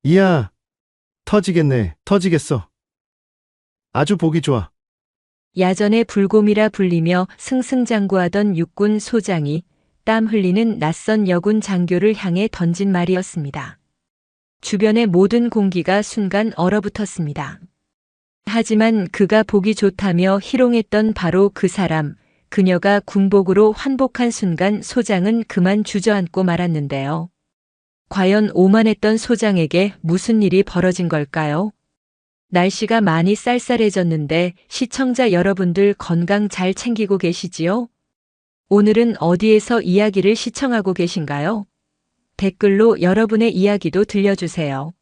이야, 터지겠네, 터지겠어. 아주 보기 좋아. 야전의 불곰이라 불리며 승승장구하던 육군 소장이 땀 흘리는 낯선 여군 장교를 향해 던진 말이었습니다. 주변의 모든 공기가 순간 얼어붙었습니다. 하지만 그가 보기 좋다며 희롱했던 바로 그 사람, 그녀가 군복으로 환복한 순간 소장은 그만 주저앉고 말았는데요. 과연 오만했던 소장에게 무슨 일이 벌어진 걸까요? 날씨가 많이 쌀쌀해졌는데 시청자 여러분들 건강 잘 챙기고 계시지요? 오늘은 어디에서 이야기를 시청하고 계신가요? 댓글로 여러분의 이야기도 들려주세요.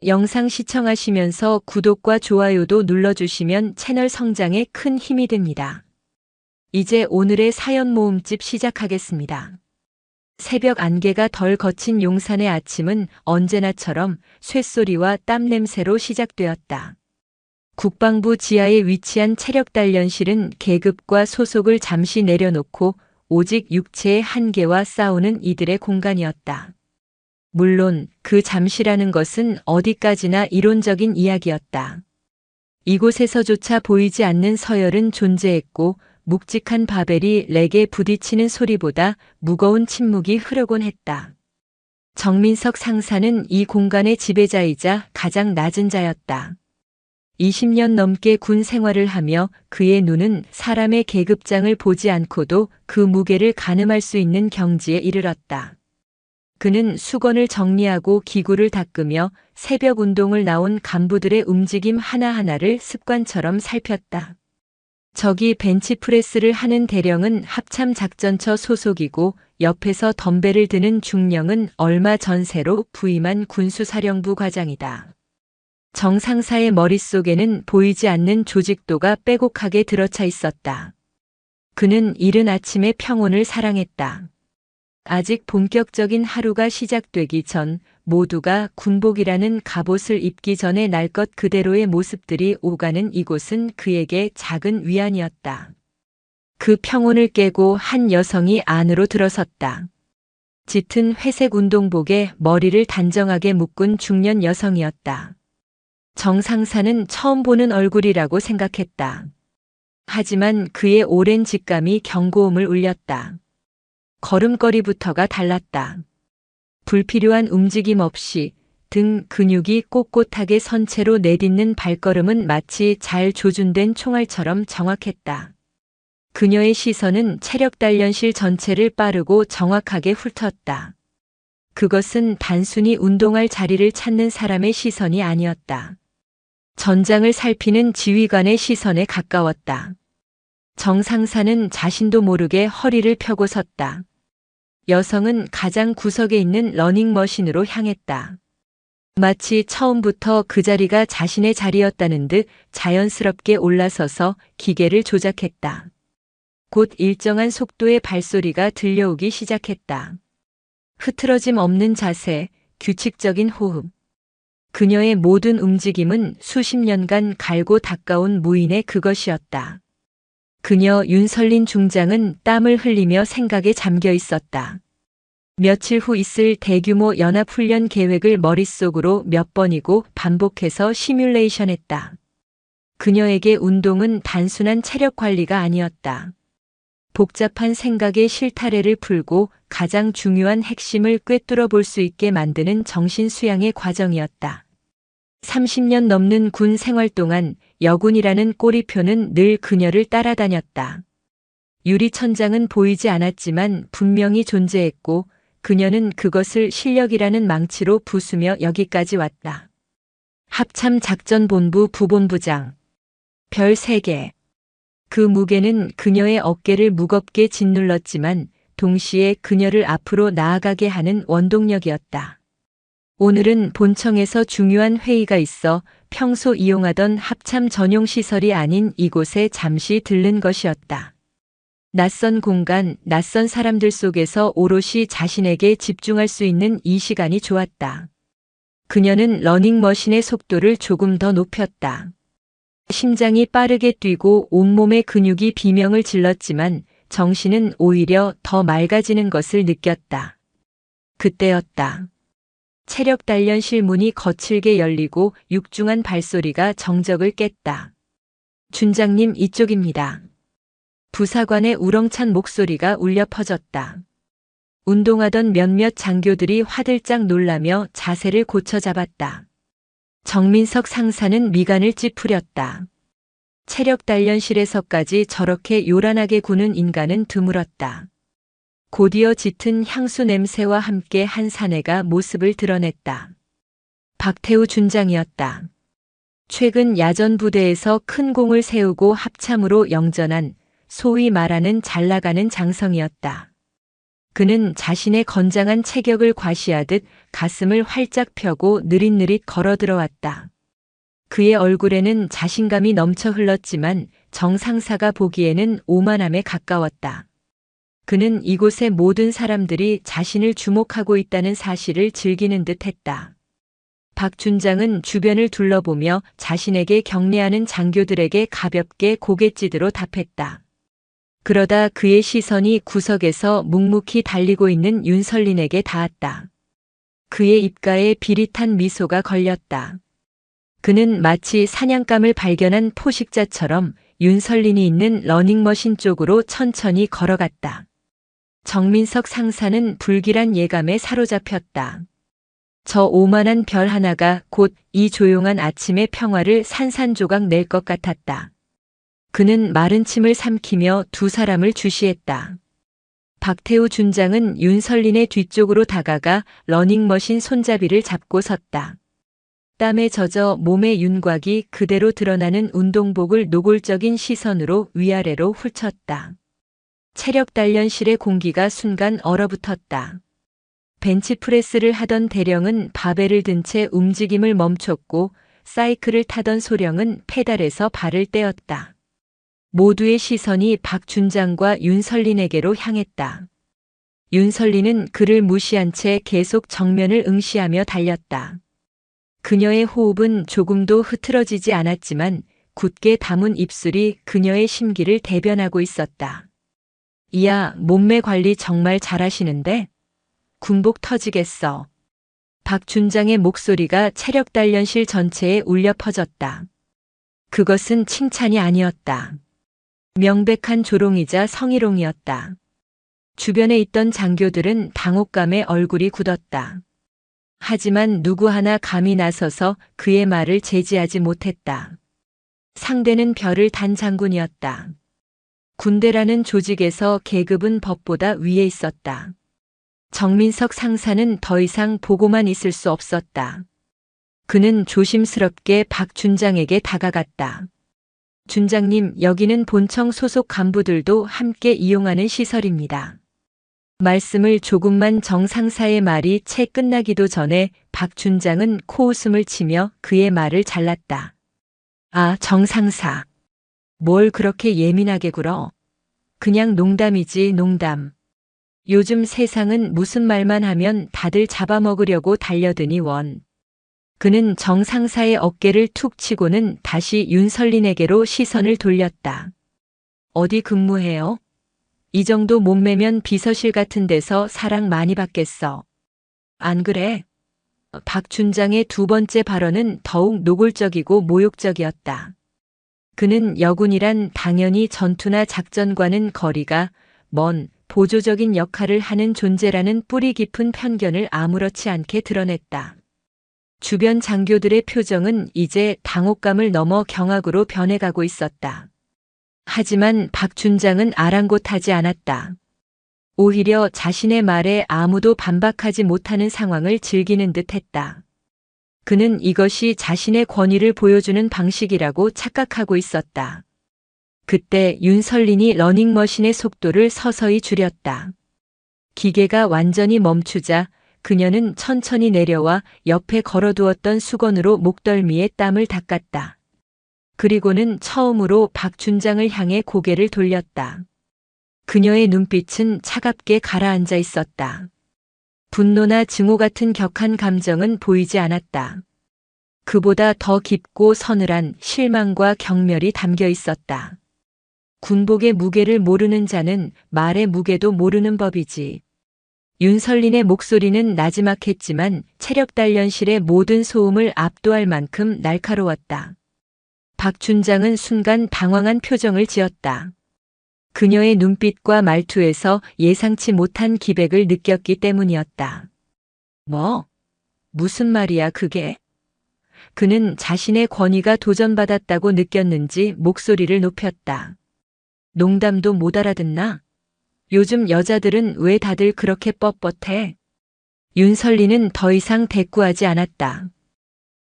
영상 시청하시면서 구독과 좋아요도 눌러주시면 채널 성장에 큰 힘이 됩니다. 이제 오늘의 사연 모음집 시작하겠습니다. 새벽 안개가 덜 거친 용산의 아침은 언제나처럼 쇳소리와 땀 냄새로 시작되었다. 국방부 지하에 위치한 체력단련실은 계급과 소속을 잠시 내려놓고 오직 육체의 한계와 싸우는 이들의 공간이었다. 물론 그 잠시라는 것은 어디까지나 이론적인 이야기였다. 이곳에서조차 보이지 않는 서열은 존재했고 묵직한 바벨이 렉에 부딪히는 소리보다 무거운 침묵이 흐르곤 했다. 정민석 상사는 이 공간의 지배자이자 가장 낮은 자였다. 20년 넘게 군 생활을 하며 그의 눈은 사람의 계급장을 보지 않고도 그 무게를 가늠할 수 있는 경지에 이르렀다. 그는 수건을 정리하고 기구를 닦으며 새벽 운동을 나온 간부들의 움직임 하나하나를 습관처럼 살폈다. 저기 벤치프레스를 하는 대령은 합참작전처 소속이고 옆에서 덤벨을 드는 중령은 얼마 전새로 부임한 군수사령부 과장이다. 정 상사의 머릿속에는 보이지 않는 조직도가 빼곡하게 들어차 있었다. 그는 이른 아침의 평온을 사랑했다. 아직 본격적인 하루가 시작되기 전 모두가 군복이라는 갑옷을 입기 전에 날 것 그대로의 모습들이 오가는 이곳은 그에게 작은 위안이었다. 그 평온을 깨고 한 여성이 안으로 들어섰다. 짙은 회색 운동복에 머리를 단정하게 묶은 중년 여성이었다. 정 상사는 처음 보는 얼굴이라고 생각했다. 하지만 그의 오랜 직감이 경고음을 울렸다. 걸음걸이부터가 달랐다. 불필요한 움직임 없이 등 근육이 꼿꼿하게 선 채로 내딛는 발걸음은 마치 잘 조준된 총알처럼 정확했다. 그녀의 시선은 체력단련실 전체를 빠르고 정확하게 훑었다. 그것은 단순히 운동할 자리를 찾는 사람의 시선이 아니었다. 전장을 살피는 지휘관의 시선에 가까웠다. 정 상사는 자신도 모르게 허리를 펴고 섰다. 여성은 가장 구석에 있는 러닝머신으로 향했다. 마치 처음부터 그 자리가 자신의 자리였다는 듯 자연스럽게 올라서서 기계를 조작했다. 곧 일정한 속도의 발소리가 들려오기 시작했다. 흐트러짐 없는 자세, 규칙적인 호흡. 그녀의 모든 움직임은 수십 년간 갈고 닦아온 무인의 그것이었다. 그녀 윤설린 중장은 땀을 흘리며 생각에 잠겨 있었다. 며칠 후 있을 대규모 연합훈련 계획을 머릿속으로 몇 번이고 반복해서 시뮬레이션했다. 그녀에게 운동은 단순한 체력 관리가 아니었다. 복잡한 생각의 실타래를 풀고 가장 중요한 핵심을 꿰뚫어 볼 수 있게 만드는 정신 수양의 과정이었다. 30년 넘는 군 생활 동안 여군이라는 꼬리표는 늘 그녀를 따라다녔다. 유리천장은 보이지 않았지만 분명히 존재했고 그녀는 그것을 실력이라는 망치로 부수며 여기까지 왔다. 합참작전본부 부본부장. 별 3개. 그 무게는 그녀의 어깨를 무겁게 짓눌렀지만 동시에 그녀를 앞으로 나아가게 하는 원동력이었다. 오늘은 본청에서 중요한 회의가 있어 평소 이용하던 합참 전용 시설이 아닌 이곳에 잠시 들른 것이었다. 낯선 공간, 낯선 사람들 속에서 오롯이 자신에게 집중할 수 있는 이 시간이 좋았다. 그녀는 러닝머신의 속도를 조금 더 높였다. 심장이 빠르게 뛰고 온몸의 근육이 비명을 질렀지만 정신은 오히려 더 맑아지는 것을 느꼈다. 그때였다. 체력 단련실 문이 거칠게 열리고 육중한 발소리가 정적을 깼다. 준장님, 이쪽입니다. 부사관의 우렁찬 목소리가 울려 퍼졌다. 운동하던 몇몇 장교들이 화들짝 놀라며 자세를 고쳐 잡았다. 정민석 상사는 미간을 찌푸렸다. 체력 단련실에서까지 저렇게 요란하게 구는 인간은 드물었다. 곧이어 짙은 향수 냄새와 함께 한 사내가 모습을 드러냈다. 박태우 준장이었다. 최근 야전 부대에서 큰 공을 세우고 합참으로 영전한 소위 말하는 잘나가는 장성이었다. 그는 자신의 건장한 체격을 과시하듯 가슴을 활짝 펴고 느릿느릿 걸어 들어왔다. 그의 얼굴에는 자신감이 넘쳐 흘렀지만 정 상사가 보기에는 오만함에 가까웠다. 그는 이곳의 모든 사람들이 자신을 주목하고 있다는 사실을 즐기는 듯 했다. 박 준장은 주변을 둘러보며 자신에게 경례하는 장교들에게 가볍게 고갯짓으로 답했다. 그러다 그의 시선이 구석에서 묵묵히 달리고 있는 윤설린에게 닿았다. 그의 입가에 비릿한 미소가 걸렸다. 그는 마치 사냥감을 발견한 포식자처럼 윤설린이 있는 러닝머신 쪽으로 천천히 걸어갔다. 정민석 상사는 불길한 예감에 사로잡혔다. 저 오만한 별 하나가 곧 이 조용한 아침의 평화를 산산조각 낼 것 같았다. 그는 마른 침을 삼키며 두 사람을 주시했다. 박태우 준장은 윤설린의 뒤쪽으로 다가가 러닝머신 손잡이를 잡고 섰다. 땀에 젖어 몸의 윤곽이 그대로 드러나는 운동복을 노골적인 시선으로 위아래로 훑쳤다. 체력 단련실의 공기가 순간 얼어붙었다. 벤치프레스를 하던 대령은 바벨을 든 채 움직임을 멈췄고 사이클을 타던 소령은 페달에서 발을 떼었다. 모두의 시선이 박 준장과 윤설린에게로 향했다. 윤설린은 그를 무시한 채 계속 정면을 응시하며 달렸다. 그녀의 호흡은 조금도 흐트러지지 않았지만 굳게 담은 입술이 그녀의 심기를 대변하고 있었다. 이야, 몸매 관리 정말 잘하시는데? 군복 터지겠어. 박 준장의 목소리가 체력 단련실 전체에 울려 퍼졌다. 그것은 칭찬이 아니었다. 명백한 조롱이자 성희롱이었다. 주변에 있던 장교들은 당혹감에 얼굴이 굳었다. 하지만 누구 하나 감히 나서서 그의 말을 제지하지 못했다. 상대는 별을 단 장군이었다. 군대라는 조직에서 계급은 법보다 위에 있었다. 정민석 상사는 더 이상 보고만 있을 수 없었다. 그는 조심스럽게 박 준장에게 다가갔다. 준장님, 여기는 본청 소속 간부들도 함께 이용하는 시설입니다. 말씀을 조금만 정 상사의 말이 채 끝나기도 전에 박 준장은 코웃음을 치며 그의 말을 잘랐다. 아, 정 상사. 뭘 그렇게 예민하게 굴어? 그냥 농담이지, 농담. 요즘 세상은 무슨 말만 하면 다들 잡아먹으려고 달려드니 원. 그는 정 상사의 어깨를 툭 치고는 다시 윤설린에게로 시선을 돌렸다. 어디 근무해요? 이 정도 몸매면 비서실 같은 데서 사랑 많이 받겠어. 안 그래? 박 준장의 두 번째 발언은 더욱 노골적이고 모욕적이었다. 그는 여군이란 당연히 전투나 작전과는 거리가 먼 보조적인 역할을 하는 존재라는 뿌리 깊은 편견을 아무렇지 않게 드러냈다. 주변 장교들의 표정은 이제 당혹감을 넘어 경악으로 변해가고 있었다. 하지만 박 준장은 아랑곳하지 않았다. 오히려 자신의 말에 아무도 반박하지 못하는 상황을 즐기는 듯했다. 그는 이것이 자신의 권위를 보여주는 방식이라고 착각하고 있었다. 그때 윤설린이 러닝머신의 속도를 서서히 줄였다. 기계가 완전히 멈추자 그녀는 천천히 내려와 옆에 걸어두었던 수건으로 목덜미에 땀을 닦았다. 그리고는 처음으로 박 준장을 향해 고개를 돌렸다. 그녀의 눈빛은 차갑게 가라앉아 있었다. 분노나 증오 같은 격한 감정은 보이지 않았다. 그보다 더 깊고 서늘한 실망과 경멸이 담겨 있었다. 군복의 무게를 모르는 자는 말의 무게도 모르는 법이지. 윤설린의 목소리는 나지막했지만 체력단련실의 모든 소음을 압도할 만큼 날카로웠다. 박춘장은 순간 당황한 표정을 지었다. 그녀의 눈빛과 말투에서 예상치 못한 기백을 느꼈기 때문이었다. 뭐? 무슨 말이야 그게? 그는 자신의 권위가 도전받았다고 느꼈는지 목소리를 높였다. 농담도 못 알아듣나? 요즘 여자들은 왜 다들 그렇게 뻣뻣해? 윤설리는 더 이상 대꾸하지 않았다.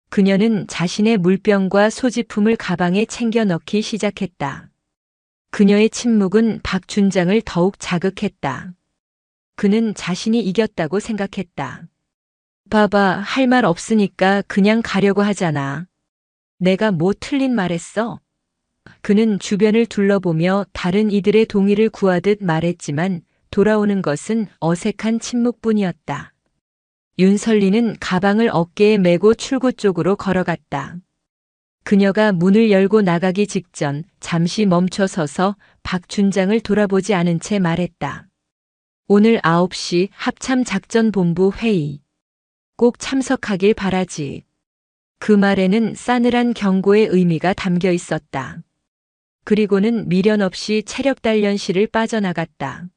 그녀는 자신의 물병과 소지품을 가방에 챙겨 넣기 시작했다. 그녀의 침묵은 박춘장을 더욱 자극했다. 그는 자신이 이겼다고 생각했다. 봐봐, 할 말 없으니까 그냥 가려고 하잖아. 내가 뭐 틀린 말 했어? 그는 주변을 둘러보며 다른 이들의 동의를 구하듯 말했지만 돌아오는 것은 어색한 침묵뿐이었다. 윤설리는 가방을 어깨에 메고 출구 쪽으로 걸어갔다. 그녀가 문을 열고 나가기 직전 잠시 멈춰 서서 박춘장을 돌아보지 않은 채 말했다. 오늘 9시 합참작전본부 회의. 꼭 참석하길 바라지. 그 말에는 싸늘한 경고의 의미가 담겨 있었다. 그리고는 미련 없이 체력단련실을 빠져나갔다.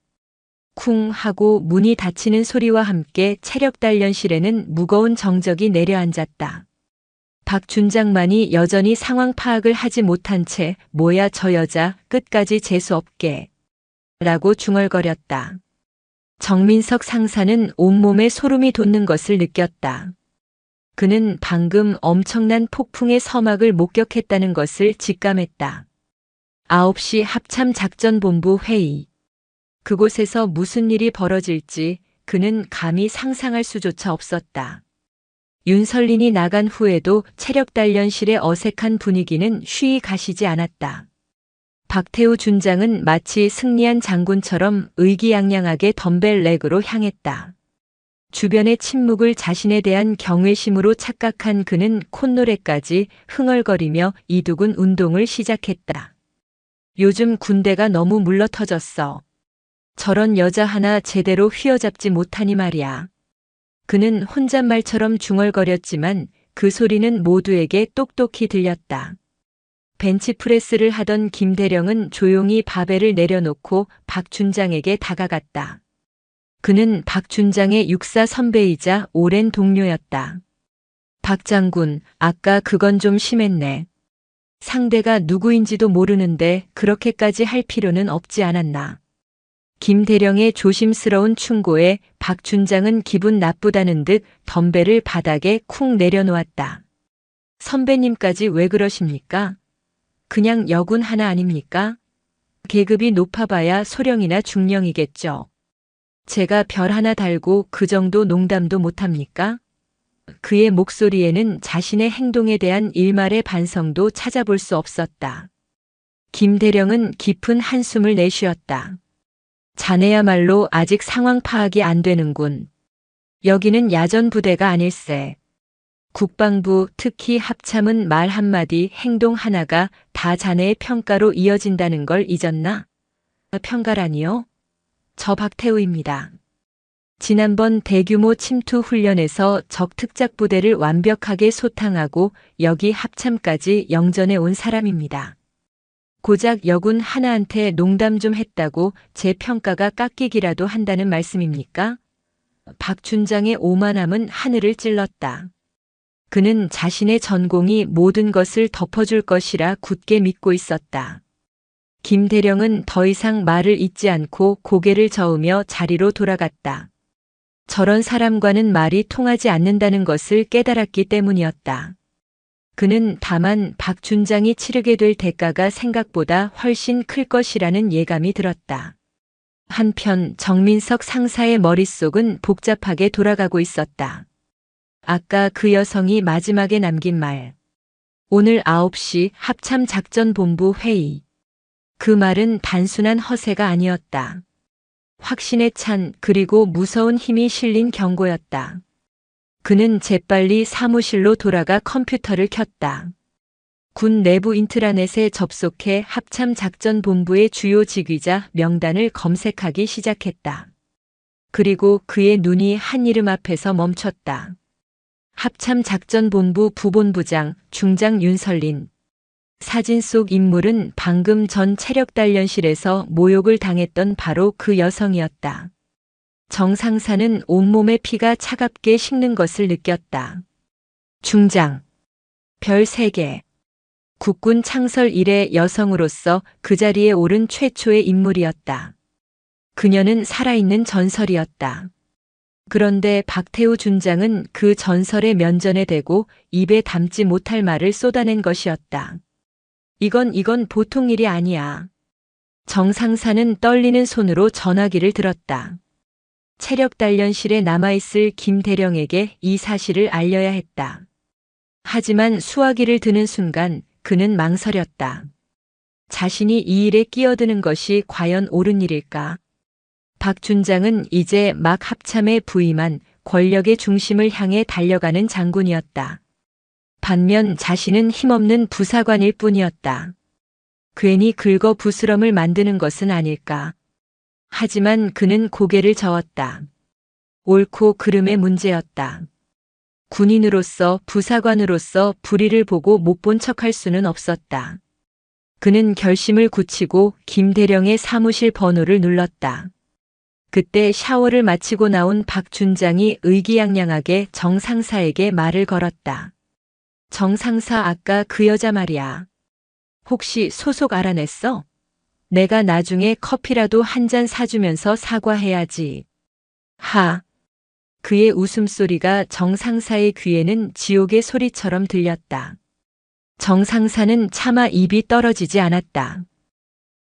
쿵 하고 문이 닫히는 소리와 함께 체력단련실에는 무거운 정적이 내려앉았다. 박준장만이 여전히 상황 파악을 하지 못한 채 뭐야 저 여자 끝까지 재수없게 라고 중얼거렸다. 정민석 상사는 온몸에 소름이 돋는 것을 느꼈다. 그는 방금 엄청난 폭풍의 서막을 목격했다는 것을 직감했다. 9시 합참작전본부 회의. 그곳에서 무슨 일이 벌어질지 그는 감히 상상할 수조차 없었다. 윤설린이 나간 후에도 체력단련실의 어색한 분위기는 쉬이 가시지 않았다. 박태우 준장은 마치 승리한 장군처럼 의기양양하게 덤벨 렉으로 향했다. 주변의 침묵을 자신에 대한 경외심으로 착각한 그는 콧노래까지 흥얼거리며 이두근 운동을 시작했다. 요즘 군대가 너무 물러터졌어. 저런 여자 하나 제대로 휘어잡지 못하니 말이야. 그는 혼잣말처럼 중얼거렸지만 그 소리는 모두에게 똑똑히 들렸다. 벤치프레스를 하던 김대령은 조용히 바벨을 내려놓고 박준장에게 다가갔다. 그는 박준장의 육사 선배이자 오랜 동료였다. 박 장군, 아까 그건 좀 심했네. 상대가 누구인지도 모르는데 그렇게까지 할 필요는 없지 않았나. 김대령의 조심스러운 충고에 박준장은 기분 나쁘다는 듯 덤벨을 바닥에 쿵 내려놓았다. 선배님까지 왜 그러십니까? 그냥 여군 하나 아닙니까? 계급이 높아봐야 소령이나 중령이겠죠. 제가 별 하나 달고 그 정도 농담도 못합니까? 그의 목소리에는 자신의 행동에 대한 일말의 반성도 찾아볼 수 없었다. 김대령은 깊은 한숨을 내쉬었다. 자네야말로 아직 상황 파악이 안 되는군. 여기는 야전 부대가 아닐세. 국방부, 특히 합참은 말 한마디, 행동 하나가 다 자네의 평가로 이어진다는 걸 잊었나? 평가라니요? 저 박태우입니다. 지난번 대규모 침투 훈련에서 적 특작 부대를 완벽하게 소탕하고 여기 합참까지 영전해 온 사람입니다. 고작 여군 하나한테 농담 좀 했다고 제 평가가 깎이기라도 한다는 말씀입니까? 박준장의 오만함은 하늘을 찔렀다. 그는 자신의 전공이 모든 것을 덮어줄 것이라 굳게 믿고 있었다. 김대령은 더 이상 말을 잇지 않고 고개를 저으며 자리로 돌아갔다. 저런 사람과는 말이 통하지 않는다는 것을 깨달았기 때문이었다. 그는 다만 박준장이 치르게 될 대가가 생각보다 훨씬 클 것이라는 예감이 들었다. 한편 정민석 상사의 머릿속은 복잡하게 돌아가고 있었다. 아까 그 여성이 마지막에 남긴 말. 오늘 9시 합참작전본부 회의. 그 말은 단순한 허세가 아니었다. 확신에 찬 그리고 무서운 힘이 실린 경고였다. 그는 재빨리 사무실로 돌아가 컴퓨터를 켰다. 군 내부 인트라넷에 접속해 합참작전본부의 주요 직위자 명단을 검색하기 시작했다. 그리고 그의 눈이 한 이름 앞에서 멈췄다. 합참작전본부 부본부장 중장 윤설린. 사진 속 인물은 방금 전 체력단련실에서 모욕을 당했던 바로 그 여성이었다. 정상사는 온몸에 피가 차갑게 식는 것을 느꼈다. 중장. 별 3개. 국군 창설 이래 여성으로서 그 자리에 오른 최초의 인물이었다. 그녀는 살아있는 전설이었다. 그런데 박태우 준장은 그 전설의 면전에 대고 입에 담지 못할 말을 쏟아낸 것이었다. 이건 보통 일이 아니야. 정상사는 떨리는 손으로 전화기를 들었다. 체력단련실에 남아있을 김대령에게 이 사실을 알려야 했다. 하지만 수화기를 드는 순간 그는 망설였다. 자신이 이 일에 끼어드는 것이 과연 옳은 일일까? 박 준장은 이제 막 합참에 부임한 권력의 중심을 향해 달려가는 장군이었다. 반면 자신은 힘없는 부사관일 뿐이었다. 괜히 긁어 부스럼을 만드는 것은 아닐까. 하지만 그는 고개를 저었다. 옳고 그름의 문제였다. 군인으로서 부사관으로서 불의를 보고 못 본 척할 수는 없었다. 그는 결심을 굳히고 김대령의 사무실 번호를 눌렀다. 그때 샤워를 마치고 나온 박 준장이 의기양양하게 정 상사에게 말을 걸었다. 정 상사, 아까 그 여자 말이야. 혹시 소속 알아냈어? 내가 나중에 커피라도 한 잔 사주면서 사과해야지. 하. 그의 웃음소리가 정 상사의 귀에는 지옥의 소리처럼 들렸다. 정 상사는 차마 입이 떨어지지 않았다.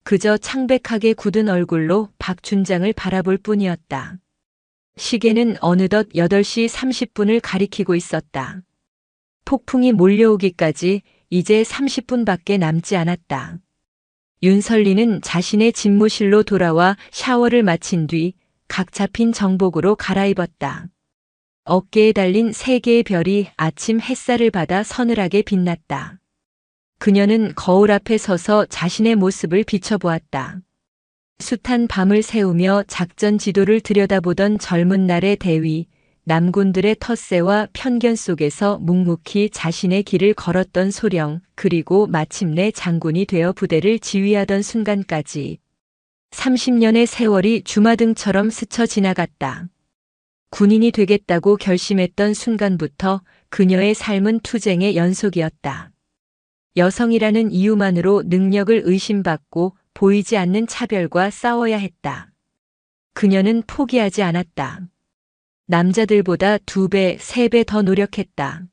그저 창백하게 굳은 얼굴로 박 준장을 바라볼 뿐이었다. 시계는 어느덧 8시 30분을 가리키고 있었다. 폭풍이 몰려오기까지 이제 30분밖에 남지 않았다. 윤설리는 자신의 집무실로 돌아와 샤워를 마친 뒤 각 잡힌 정복으로 갈아입었다. 어깨에 달린 3개의 별이 아침 햇살을 받아 서늘하게 빛났다. 그녀는 거울 앞에 서서 자신의 모습을 비춰보았다. 숱한 밤을 새우며 작전 지도를 들여다보던 젊은 날의 대위, 남군들의 텃세와 편견 속에서 묵묵히 자신의 길을 걸었던 소령, 그리고 마침내 장군이 되어 부대를 지휘하던 순간까지 30년의 세월이 주마등처럼 스쳐 지나갔다. 군인이 되겠다고 결심했던 순간부터 그녀의 삶은 투쟁의 연속이었다. 여성이라는 이유만으로 능력을 의심받고 보이지 않는 차별과 싸워야 했다. 그녀는 포기하지 않았다. 남자들보다 2배, 3배 더 노력했다.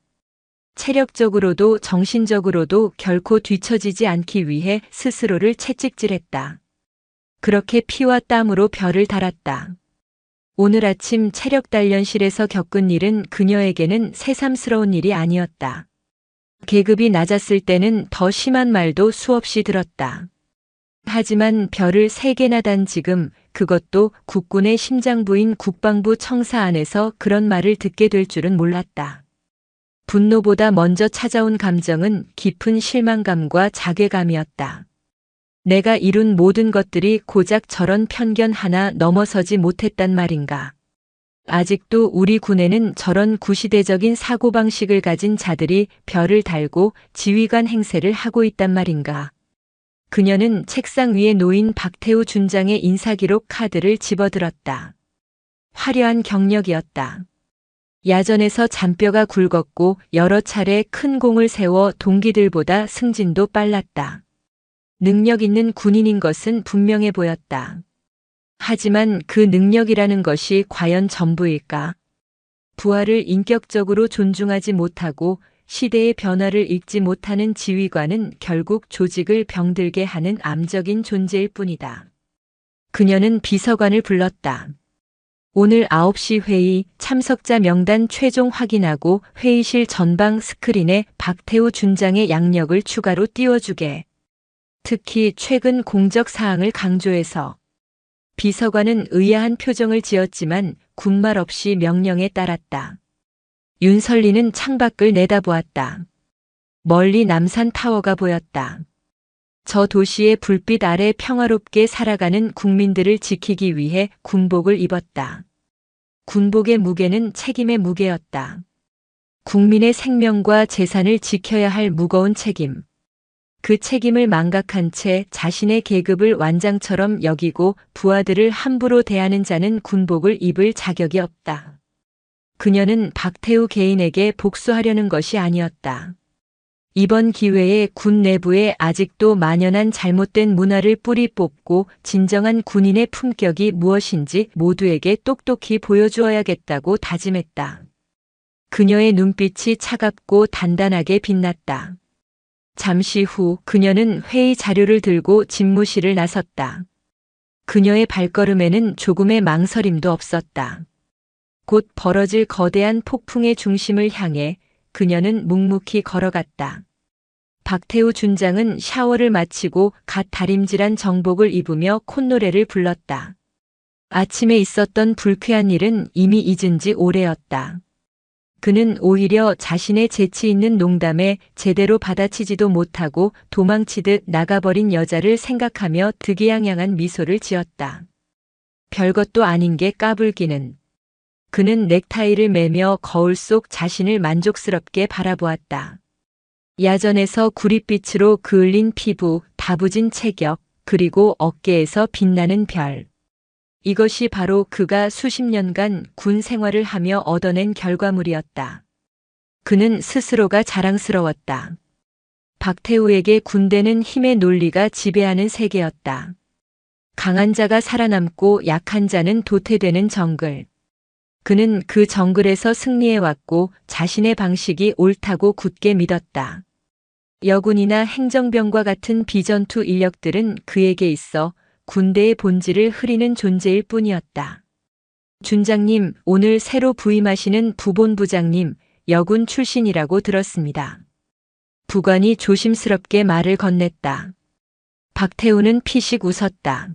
체력적으로도 정신적으로도 결코 뒤처지지 않기 위해 스스로를 채찍질했다. 그렇게 피와 땀으로 별을 달았다. 오늘 아침 체력단련실에서 겪은 일은 그녀에게는 새삼스러운 일이 아니었다. 계급이 낮았을 때는 더 심한 말도 수없이 들었다. 하지만 별을 3개나 단 지금, 그것도 국군의 심장부인 국방부 청사 안에서 그런 말을 듣게 될 줄은 몰랐다. 분노보다 먼저 찾아온 감정은 깊은 실망감과 자괴감이었다. 내가 이룬 모든 것들이 고작 저런 편견 하나 넘어서지 못했단 말인가. 아직도 우리 군에는 저런 구시대적인 사고방식을 가진 자들이 별을 달고 지휘관 행세를 하고 있단 말인가. 그녀는 책상 위에 놓인 박태우 준장의 인사기록 카드를 집어들었다. 화려한 경력이었다. 야전에서 잔뼈가 굵었고 여러 차례 큰 공을 세워 동기들보다 승진도 빨랐다. 능력 있는 군인인 것은 분명해 보였다. 하지만 그 능력이라는 것이 과연 전부일까? 부하를 인격적으로 존중하지 못하고 시대의 변화를 읽지 못하는 지휘관은 결국 조직을 병들게 하는 암적인 존재일 뿐이다. 그녀는 비서관을 불렀다. 오늘 9시 회의 참석자 명단 최종 확인하고 회의실 전방 스크린에 박태우 준장의 양력을 추가로 띄워주게. 특히 최근 공적 사항을 강조해서. 비서관은 의아한 표정을 지었지만 군말 없이 명령에 따랐다. 윤설리는 창밖을 내다보았다. 멀리 남산 타워가 보였다. 저 도시의 불빛 아래 평화롭게 살아가는 국민들을 지키기 위해 군복을 입었다. 군복의 무게는 책임의 무게였다. 국민의 생명과 재산을 지켜야 할 무거운 책임. 그 책임을 망각한 채 자신의 계급을 완장처럼 여기고 부하들을 함부로 대하는 자는 군복을 입을 자격이 없다. 그녀는 박태우 개인에게 복수하려는 것이 아니었다. 이번 기회에 군 내부에 아직도 만연한 잘못된 문화를 뿌리 뽑고 진정한 군인의 품격이 무엇인지 모두에게 똑똑히 보여주어야겠다고 다짐했다. 그녀의 눈빛이 차갑고 단단하게 빛났다. 잠시 후 그녀는 회의 자료를 들고 집무실을 나섰다. 그녀의 발걸음에는 조금의 망설임도 없었다. 곧 벌어질 거대한 폭풍의 중심을 향해 그녀는 묵묵히 걸어갔다. 박태우 준장은 샤워를 마치고 갓 다림질한 정복을 입으며 콧노래를 불렀다. 아침에 있었던 불쾌한 일은 이미 잊은 지 오래였다. 그는 오히려 자신의 재치 있는 농담에 제대로 받아치지도 못하고 도망치듯 나가버린 여자를 생각하며 득이양양한 미소를 지었다. 별것도 아닌 게 까불기는. 그는 넥타이를 매며 거울 속 자신을 만족스럽게 바라보았다. 야전에서 구릿빛으로 그을린 피부, 다부진 체격, 그리고 어깨에서 빛나는 별. 이것이 바로 그가 수십 년간 군 생활을 하며 얻어낸 결과물이었다. 그는 스스로가 자랑스러웠다. 박태우에게 군대는 힘의 논리가 지배하는 세계였다. 강한 자가 살아남고 약한 자는 도태되는 정글. 그는 그 정글에서 승리해왔고 자신의 방식이 옳다고 굳게 믿었다. 여군이나 행정병과 같은 비전투 인력들은 그에게 있어 군대의 본질을 흐리는 존재일 뿐이었다. 준장님, 오늘 새로 부임하시는 부본부장님, 여군 출신이라고 들었습니다. 부관이 조심스럽게 말을 건넸다. 박태우는 피식 웃었다.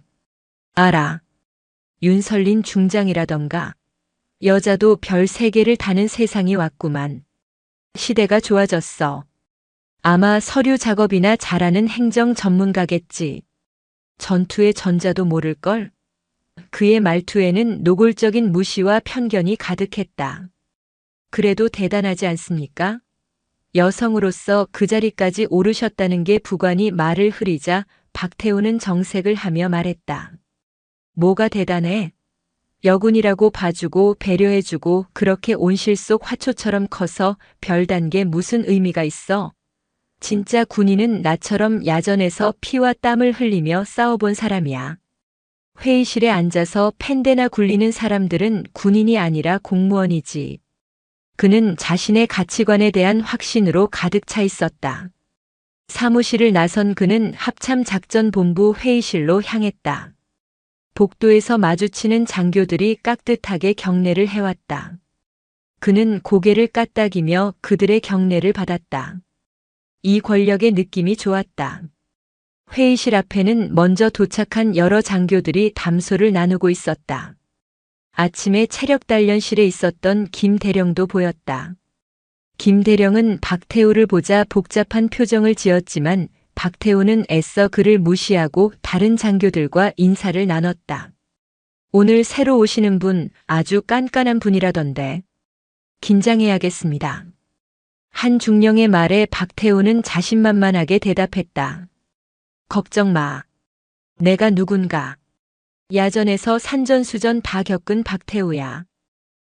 알아. 윤설린 중장이라던가. 여자도 별 3개를 다는 세상이 왔구만. 시대가 좋아졌어. 아마 서류 작업이나 잘하는 행정 전문가겠지. 전투의 전자도 모를걸? 그의 말투에는 노골적인 무시와 편견이 가득했다. 그래도 대단하지 않습니까? 여성으로서 그 자리까지 오르셨다는 게 부관이 말을 흐리자 박태우는 정색을 하며 말했다. 뭐가 대단해? 여군이라고 봐주고 배려해주고 그렇게 온실 속 화초처럼 커서 별단 게 무슨 의미가 있어? 진짜 군인은 나처럼 야전에서 피와 땀을 흘리며 싸워본 사람이야. 회의실에 앉아서 펜대나 굴리는 사람들은 군인이 아니라 공무원이지. 그는 자신의 가치관에 대한 확신으로 가득 차 있었다. 사무실을 나선 그는 합참작전본부 회의실로 향했다. 복도에서 마주치는 장교들이 깍듯하게 경례를 해왔다. 그는 고개를 까딱이며 그들의 경례를 받았다. 이 권력의 느낌이 좋았다. 회의실 앞에는 먼저 도착한 여러 장교들이 담소를 나누고 있었다. 아침에 체력단련실에 있었던 김 대령도 보였다. 김 대령은 박태우를 보자 복잡한 표정을 지었지만 박태우는 애써 그를 무시하고 다른 장교들과 인사를 나눴다. 오늘 새로 오시는 분 아주 깐깐한 분이라던데. 긴장해야겠습니다. 한 중령의 말에 박태우는 자신만만하게 대답했다. 걱정 마. 내가 누군가. 야전에서 산전수전 다 겪은 박태우야.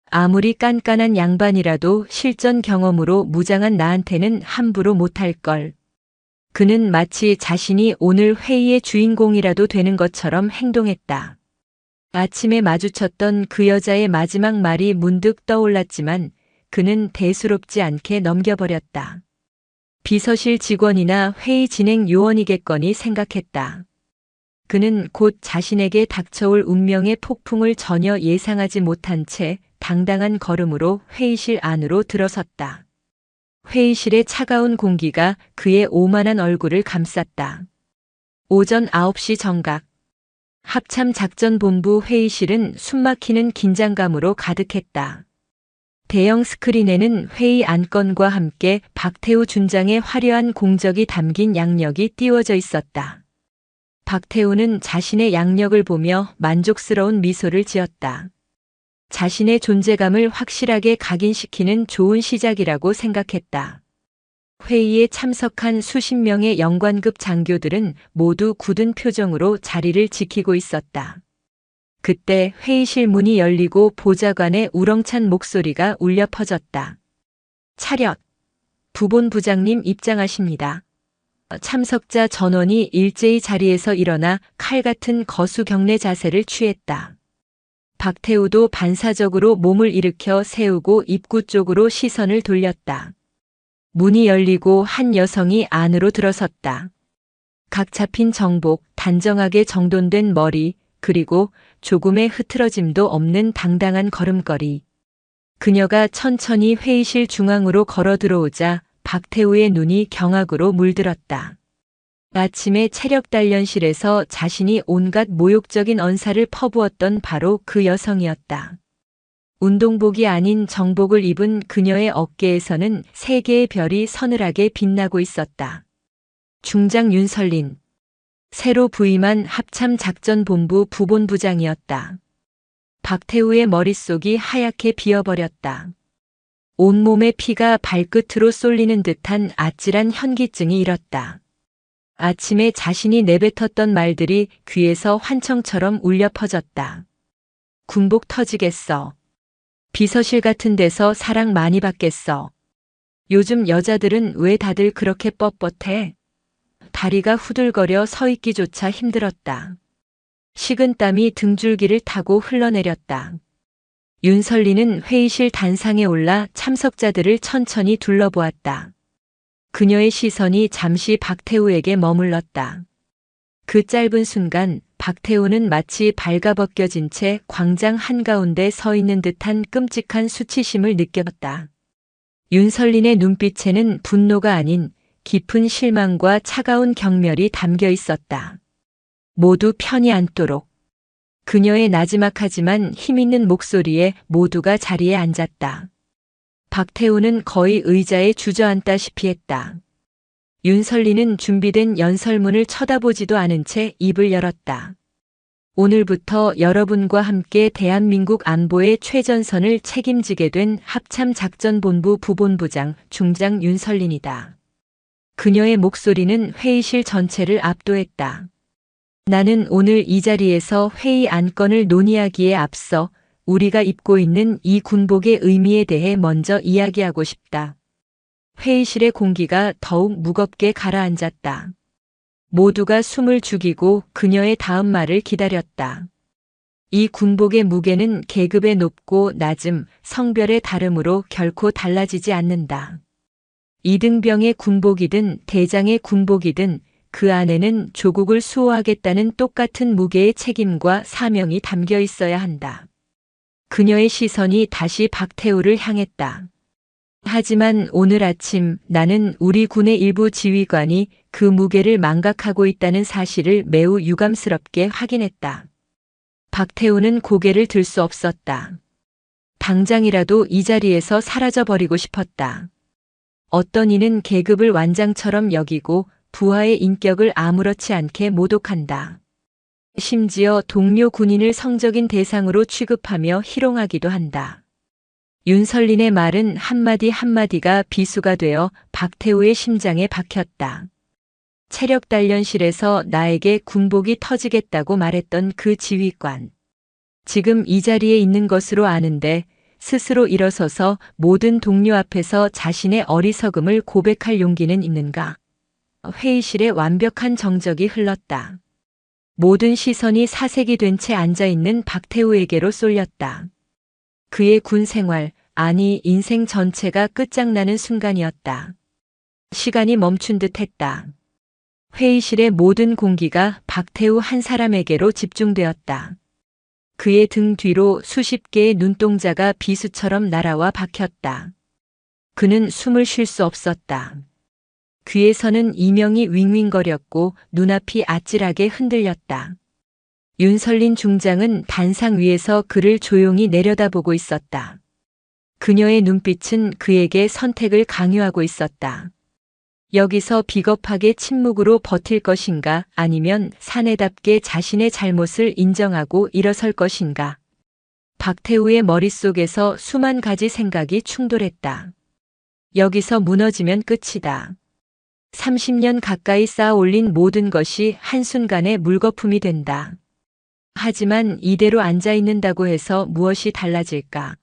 아무리 깐깐한 양반이라도 실전 경험으로 무장한 나한테는 함부로 못할걸. 그는 마치 자신이 오늘 회의의 주인공이라도 되는 것처럼 행동했다. 아침에 마주쳤던 그 여자의 마지막 말이 문득 떠올랐지만 그는 대수롭지 않게 넘겨버렸다. 비서실 직원이나 회의 진행 요원이겠거니 생각했다. 그는 곧 자신에게 닥쳐올 운명의 폭풍을 전혀 예상하지 못한 채 당당한 걸음으로 회의실 안으로 들어섰다. 회의실의 차가운 공기가 그의 오만한 얼굴을 감쌌다. 오전 9시 정각. 합참작전본부 회의실은 숨막히는 긴장감으로 가득했다. 대형 스크린에는 회의 안건과 함께 박태우 준장의 화려한 공적이 담긴 양력이 띄워져 있었다. 박태우는 자신의 양력을 보며 만족스러운 미소를 지었다. 자신의 존재감을 확실하게 각인시키는 좋은 시작이라고 생각했다. 회의에 참석한 수십 명의 영관급 장교들은 모두 굳은 표정으로 자리를 지키고 있었다. 그때 회의실 문이 열리고 보좌관의 우렁찬 목소리가 울려 퍼졌다. 차렷! 부본부장님 입장하십니다. 참석자 전원이 일제히 자리에서 일어나 칼 같은 거수경례 자세를 취했다. 박태우도 반사적으로 몸을 일으켜 세우고 입구 쪽으로 시선을 돌렸다. 문이 열리고 한 여성이 안으로 들어섰다. 각 잡힌 정복, 단정하게 정돈된 머리, 그리고 조금의 흐트러짐도 없는 당당한 걸음걸이. 그녀가 천천히 회의실 중앙으로 걸어 들어오자 박태우의 눈이 경악으로 물들었다. 아침에 체력단련실에서 자신이 온갖 모욕적인 언사를 퍼부었던 바로 그 여성이었다. 운동복이 아닌 정복을 입은 그녀의 어깨에서는 세 개의 별이 서늘하게 빛나고 있었다. 중장 윤설린. 새로 부임한 합참작전본부 부본부장이었다. 박태우의 머릿속이 하얗게 비어버렸다. 온몸의 피가 발끝으로 쏠리는 듯한 아찔한 현기증이 일었다. 아침에 자신이 내뱉었던 말들이 귀에서 환청처럼 울려 퍼졌다. 군복 터지겠어. 비서실 같은 데서 사랑 많이 받겠어. 요즘 여자들은 왜 다들 그렇게 뻣뻣해? 다리가 후들거려 서 있기조차 힘들었다. 식은땀이 등줄기를 타고 흘러내렸다. 윤설리는 회의실 단상에 올라 참석자들을 천천히 둘러보았다. 그녀의 시선이 잠시 박태우에게 머물렀다. 그 짧은 순간 박태우는 마치 발가벗겨진 채 광장 한가운데 서 있는 듯한 끔찍한 수치심을 느꼈다. 윤설린의 눈빛에는 분노가 아닌 깊은 실망과 차가운 경멸이 담겨 있었다. 모두 편히 앉도록. 그녀의 나지막하지만 힘있는 목소리에 모두가 자리에 앉았다. 박태우는 거의 의자에 주저앉다시피 했다. 윤설리는 준비된 연설문을 쳐다보지도 않은 채 입을 열었다. 오늘부터 여러분과 함께 대한민국 안보의 최전선을 책임지게 된 합참작전본부 부본부장 중장 윤설린이다. 그녀의 목소리는 회의실 전체를 압도했다. 나는 오늘 이 자리에서 회의 안건을 논의하기에 앞서 우리가 입고 있는 이 군복의 의미에 대해 먼저 이야기하고 싶다. 회의실의 공기가 더욱 무겁게 가라앉았다. 모두가 숨을 죽이고 그녀의 다음 말을 기다렸다. 이 군복의 무게는 계급의 높고 낮음, 성별의 다름으로 결코 달라지지 않는다. 이등병의 군복이든 대장의 군복이든 그 안에는 조국을 수호하겠다는 똑같은 무게의 책임과 사명이 담겨 있어야 한다. 그녀의 시선이 다시 박태우를 향했다. 하지만 오늘 아침 나는 우리 군의 일부 지휘관이 그 무게를 망각하고 있다는 사실을 매우 유감스럽게 확인했다. 박태우는 고개를 들 수 없었다. 당장이라도 이 자리에서 사라져버리고 싶었다. 어떤 이는 계급을 완장처럼 여기고 부하의 인격을 아무렇지 않게 모독한다. 심지어 동료 군인을 성적인 대상으로 취급하며 희롱하기도 한다. 윤설린의 말은 한마디 한마디가 비수가 되어 박태우의 심장에 박혔다. 체력단련실에서 나에게 군복이 터지겠다고 말했던 그 지휘관. 지금 이 자리에 있는 것으로 아는데 스스로 일어서서 모든 동료 앞에서 자신의 어리석음을 고백할 용기는 있는가? 회의실에 완벽한 정적이 흘렀다. 모든 시선이 사색이 된 채 앉아있는 박태우에게로 쏠렸다. 그의 군 생활, 아니 인생 전체가 끝장나는 순간이었다. 시간이 멈춘 듯 했다. 회의실의 모든 공기가 박태우 한 사람에게로 집중되었다. 그의 등 뒤로 수십 개의 눈동자가 비수처럼 날아와 박혔다. 그는 숨을 쉴 수 없었다. 귀에서는 이명이 윙윙거렸고 눈앞이 아찔하게 흔들렸다. 윤설린 중장은 단상 위에서 그를 조용히 내려다보고 있었다. 그녀의 눈빛은 그에게 선택을 강요하고 있었다. 여기서 비겁하게 침묵으로 버틸 것인가 아니면 사내답게 자신의 잘못을 인정하고 일어설 것인가. 박태우의 머릿속에서 수만 가지 생각이 충돌했다. 여기서 무너지면 끝이다. 30년 가까이 쌓아 올린 모든 것이 한순간에 물거품이 된다. 하지만 이대로 앉아 있는다고 해서 무엇이 달라질까?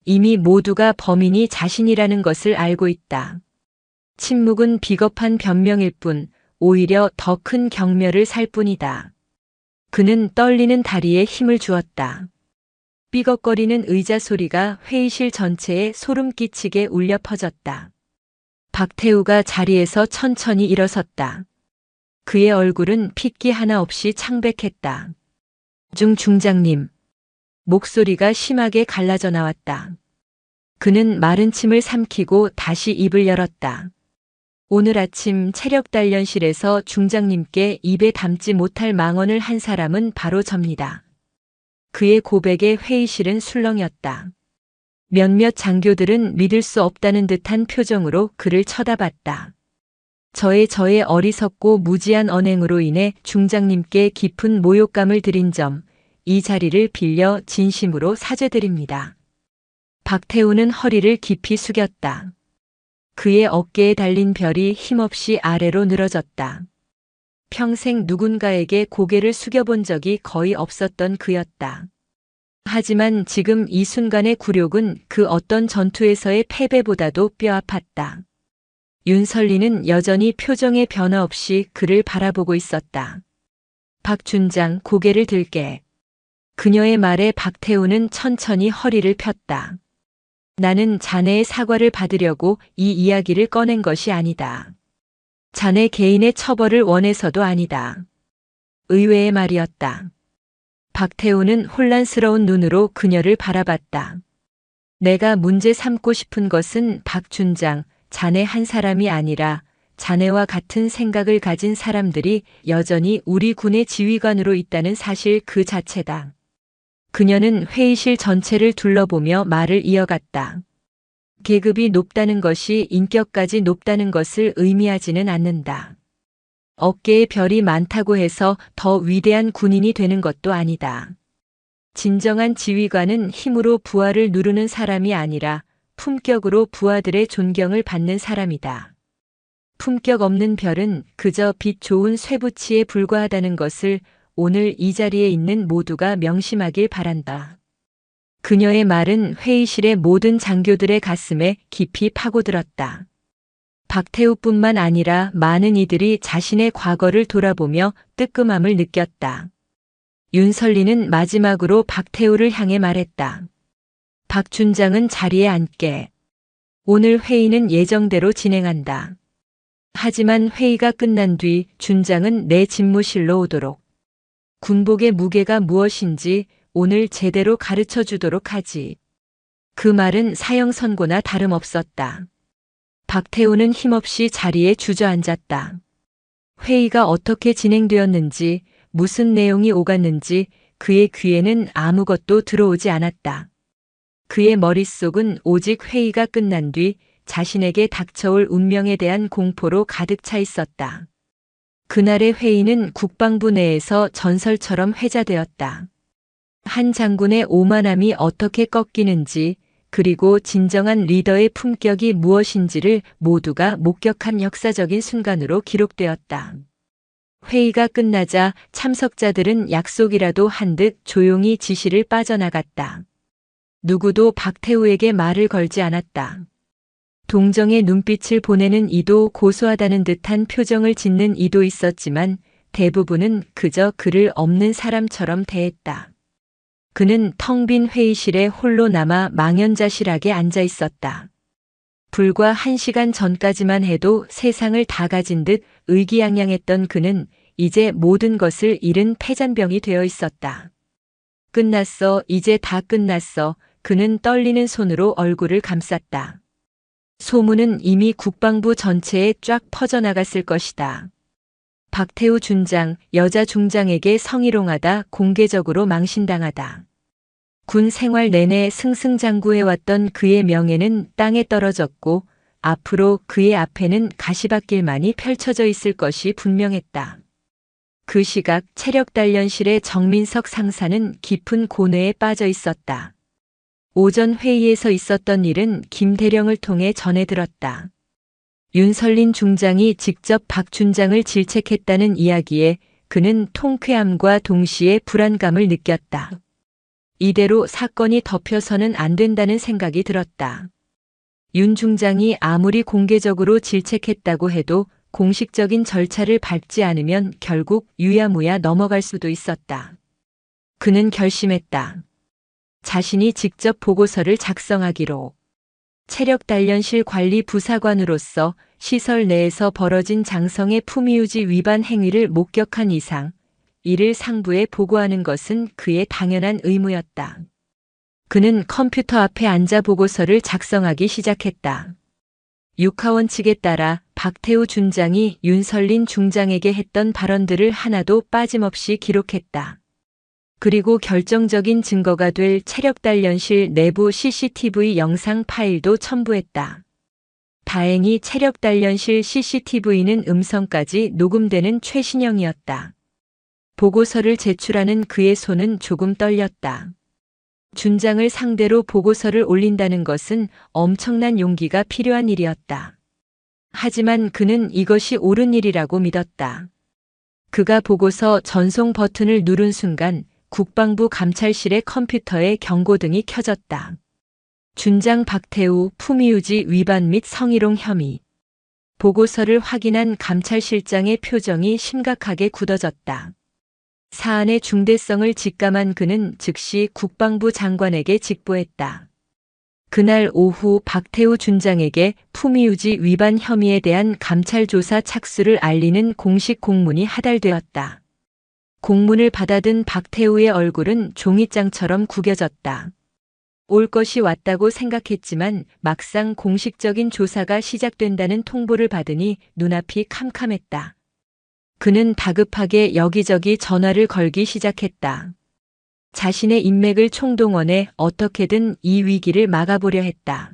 이미 모두가 범인이 자신이라는 것을 알고 있다. 침묵은 비겁한 변명일 뿐 오히려 더 큰 경멸을 살 뿐이다. 그는 떨리는 다리에 힘을 주었다. 삐걱거리는 의자 소리가 회의실 전체에 소름 끼치게 울려 퍼졌다. 박태우가 자리에서 천천히 일어섰다. 그의 얼굴은 핏기 하나 없이 창백했다. 중장님. 목소리가 심하게 갈라져 나왔다. 그는 마른 침을 삼키고 다시 입을 열었다. 오늘 아침 체력 단련실에서 중장님께 입에 담지 못할 망언을 한 사람은 바로 접니다. 그의 고백에 회의실은 술렁였다. 몇몇 장교들은 믿을 수 없다는 듯한 표정으로 그를 쳐다봤다. 저의 어리석고 무지한 언행으로 인해 중장님께 깊은 모욕감을 드린 점, 이 자리를 빌려 진심으로 사죄드립니다. 박태우는 허리를 깊이 숙였다. 그의 어깨에 달린 별이 힘없이 아래로 늘어졌다. 평생 누군가에게 고개를 숙여본 적이 거의 없었던 그였다. 하지만 지금 이 순간의 굴욕은 그 어떤 전투에서의 패배보다도 뼈아팠다. 윤설리는 여전히 표정의 변화 없이 그를 바라보고 있었다. 박준장, 고개를 들게. 그녀의 말에 박태우는 천천히 허리를 폈다. 나는 자네의 사과를 받으려고 이 이야기를 꺼낸 것이 아니다. 자네 개인의 처벌을 원해서도 아니다. 의외의 말이었다. 박태우는 혼란스러운 눈으로 그녀를 바라봤다. 내가 문제 삼고 싶은 것은 박준장, 자네 한 사람이 아니라 자네와 같은 생각을 가진 사람들이 여전히 우리 군의 지휘관으로 있다는 사실 그 자체다. 그녀는 회의실 전체를 둘러보며 말을 이어갔다. 계급이 높다는 것이 인격까지 높다는 것을 의미하지는 않는다. 어깨에 별이 많다고 해서 더 위대한 군인이 되는 것도 아니다. 진정한 지휘관은 힘으로 부하를 누르는 사람이 아니라 품격으로 부하들의 존경을 받는 사람이다. 품격 없는 별은 그저 빛 좋은 쇠붙이에 불과하다는 것을 오늘 이 자리에 있는 모두가 명심하길 바란다. 그녀의 말은 회의실의 모든 장교들의 가슴에 깊이 파고들었다. 박태우뿐만 아니라 많은 이들이 자신의 과거를 돌아보며 뜨끔함을 느꼈다. 윤설리는 마지막으로 박태우를 향해 말했다. 박준장은 자리에 앉게. 오늘 회의는 예정대로 진행한다. 하지만 회의가 끝난 뒤 준장은 내 집무실로 오도록. 군복의 무게가 무엇인지 오늘 제대로 가르쳐 주도록 하지. 그 말은 사형 선고나 다름없었다. 박태우는 힘없이 자리에 주저앉았다. 회의가 어떻게 진행되었는지, 무슨 내용이 오갔는지 그의 귀에는 아무것도 들어오지 않았다. 그의 머릿속은 오직 회의가 끝난 뒤 자신에게 닥쳐올 운명에 대한 공포로 가득 차 있었다. 그날의 회의는 국방부 내에서 전설처럼 회자되었다. 한 장군의 오만함이 어떻게 꺾이는지, 그리고 진정한 리더의 품격이 무엇인지를 모두가 목격한 역사적인 순간으로 기록되었다. 회의가 끝나자 참석자들은 약속이라도 한 듯 조용히 지시를 빠져나갔다. 누구도 박태우에게 말을 걸지 않았다. 동정의 눈빛을 보내는 이도 고소하다는 듯한 표정을 짓는 이도 있었지만 대부분은 그저 그를 없는 사람처럼 대했다. 그는 텅 빈 회의실에 홀로 남아 망연자실하게 앉아 있었다. 불과 1시간 전까지만 해도 세상을 다 가진 듯 의기양양했던 그는 이제 모든 것을 잃은 패잔병이 되어 있었다. 끝났어, 이제 다 끝났어. 그는 떨리는 손으로 얼굴을 감쌌다. 소문은 이미 국방부 전체에 쫙 퍼져나갔을 것이다. 박태우 준장, 여자 중장에게 성희롱하다 공개적으로 망신당하다. 군 생활 내내 승승장구해왔던 그의 명예는 땅에 떨어졌고 앞으로 그의 앞에는 가시밭길만이 펼쳐져 있을 것이 분명했다. 그 시각 체력단련실의 정민석 상사는 깊은 고뇌에 빠져 있었다. 오전 회의에서 있었던 일은 김 대령을 통해 전해 들었다. 윤설린 중장이 직접 박 준장을 질책했다는 이야기에 그는 통쾌함과 동시에 불안감을 느꼈다. 이대로 사건이 덮여서는 안 된다는 생각이 들었다. 윤 중장이 아무리 공개적으로 질책했다고 해도 공식적인 절차를 밟지 않으면 결국 유야무야 넘어갈 수도 있었다. 그는 결심했다. 자신이 직접 보고서를 작성하기로. 체력단련실 관리 부사관으로서 시설 내에서 벌어진 장성의 품위유지 위반 행위를 목격한 이상 이를 상부에 보고하는 것은 그의 당연한 의무였다. 그는 컴퓨터 앞에 앉아 보고서를 작성하기 시작했다. 육하원 측에 따라 박태우 준장이 윤설린 중장에게 했던 발언들을 하나도 빠짐없이 기록했다. 그리고 결정적인 증거가 될 체력단련실 내부 CCTV 영상 파일도 첨부했다. 다행히 체력단련실 CCTV는 음성까지 녹음되는 최신형이었다. 보고서를 제출하는 그의 손은 조금 떨렸다. 준장을 상대로 보고서를 올린다는 것은 엄청난 용기가 필요한 일이었다. 하지만 그는 이것이 옳은 일이라고 믿었다. 그가 보고서 전송 버튼을 누른 순간 국방부 감찰실의 컴퓨터에 경고등이 켜졌다. 준장 박태우 품위유지 위반 및 성희롱 혐의. 보고서를 확인한 감찰실장의 표정이 심각하게 굳어졌다. 사안의 중대성을 직감한 그는 즉시 국방부 장관에게 직보했다. 그날 오후 박태우 준장에게 품위유지 위반 혐의에 대한 감찰 조사 착수를 알리는 공식 공문이 하달되었다. 공문을 받아든 박태우의 얼굴은 종이장처럼 구겨졌다. 올 것이 왔다고 생각했지만 막상 공식적인 조사가 시작된다는 통보를 받으니 눈앞이 캄캄했다. 그는 다급하게 여기저기 전화를 걸기 시작했다. 자신의 인맥을 총동원해 어떻게든 이 위기를 막아보려 했다.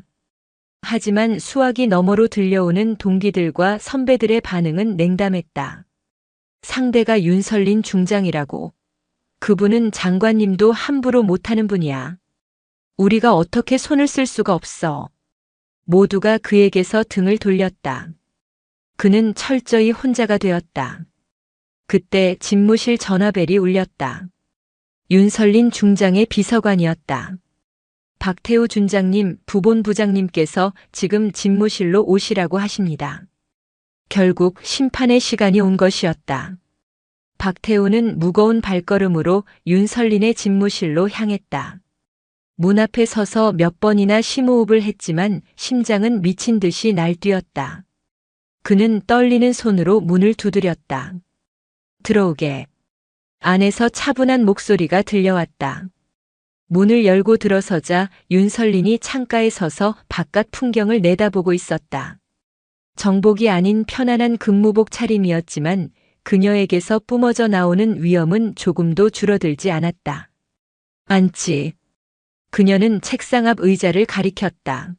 하지만 수화기 너머로 들려오는 동기들과 선배들의 반응은 냉담했다. 상대가 윤설린 중장이라고. 그분은 장관님도 함부로 못하는 분이야. 우리가 어떻게 손을 쓸 수가 없어. 모두가 그에게서 등을 돌렸다. 그는 철저히 혼자가 되었다. 그때 집무실 전화벨이 울렸다. 윤설린 중장의 비서관이었다. 박태우 준장님, 부본부장님께서 지금 집무실로 오시라고 하십니다. 결국 심판의 시간이 온 것이었다. 박태우는 무거운 발걸음으로 윤설린의 집무실로 향했다. 문 앞에 서서 몇 번이나 심호흡을 했지만 심장은 미친 듯이 날뛰었다. 그는 떨리는 손으로 문을 두드렸다. 들어오게. 안에서 차분한 목소리가 들려왔다. 문을 열고 들어서자 윤설린이 창가에 서서 바깥 풍경을 내다보고 있었다. 정복이 아닌 편안한 근무복 차림이었지만 그녀에게서 뿜어져 나오는 위험은 조금도 줄어들지 않았다. 앉지. 그녀는 책상 앞 의자를 가리켰다.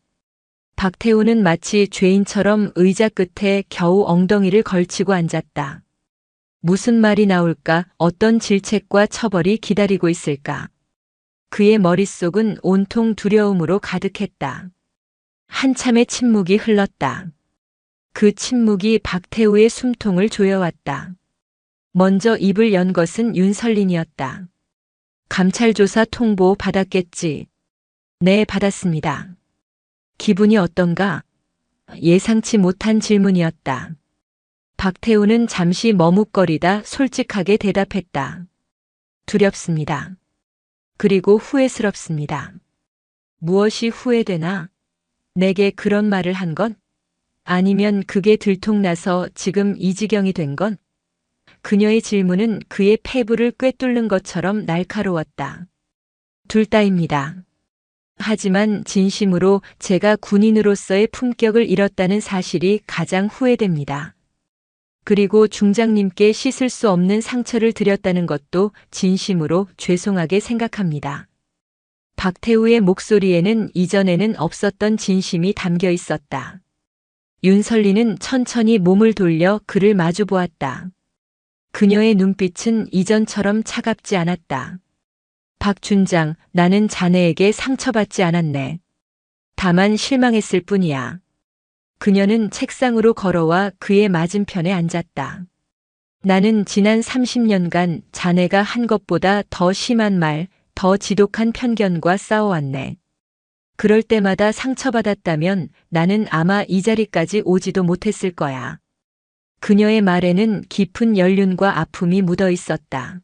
박태우는 마치 죄인처럼 의자 끝에 겨우 엉덩이를 걸치고 앉았다. 무슨 말이 나올까, 어떤 질책과 처벌이 기다리고 있을까. 그의 머릿속은 온통 두려움으로 가득했다. 한참의 침묵이 흘렀다. 그 침묵이 박태우의 숨통을 조여왔다. 먼저 입을 연 것은 윤설린이었다. 감찰조사 통보 받았겠지. 네, 받았습니다. 기분이 어떤가? 예상치 못한 질문이었다. 박태우는 잠시 머뭇거리다 솔직하게 대답했다. 두렵습니다. 그리고 후회스럽습니다. 무엇이 후회되나? 내게 그런 말을 한 건? 아니면 그게 들통나서 지금 이 지경이 된 건? 그녀의 질문은 그의 폐부를 꿰뚫는 것처럼 날카로웠다. 둘 다입니다. 하지만 진심으로 제가 군인으로서의 품격을 잃었다는 사실이 가장 후회됩니다. 그리고 중장님께 씻을 수 없는 상처를 드렸다는 것도 진심으로 죄송하게 생각합니다. 박태우의 목소리에는 이전에는 없었던 진심이 담겨 있었다. 윤설린은 천천히 몸을 돌려 그를 마주 보았다. 그녀의 눈빛은 이전처럼 차갑지 않았다. 박준장, 나는 자네에게 상처받지 않았네. 다만 실망했을 뿐이야. 그녀는 책상으로 걸어와 그의 맞은편에 앉았다. 나는 지난 30년간 자네가 한 것보다 더 심한 말, 더 지독한 편견과 싸워왔네. 그럴 때마다 상처받았다면 나는 아마 이 자리까지 오지도 못했을 거야. 그녀의 말에는 깊은 연륜과 아픔이 묻어 있었다.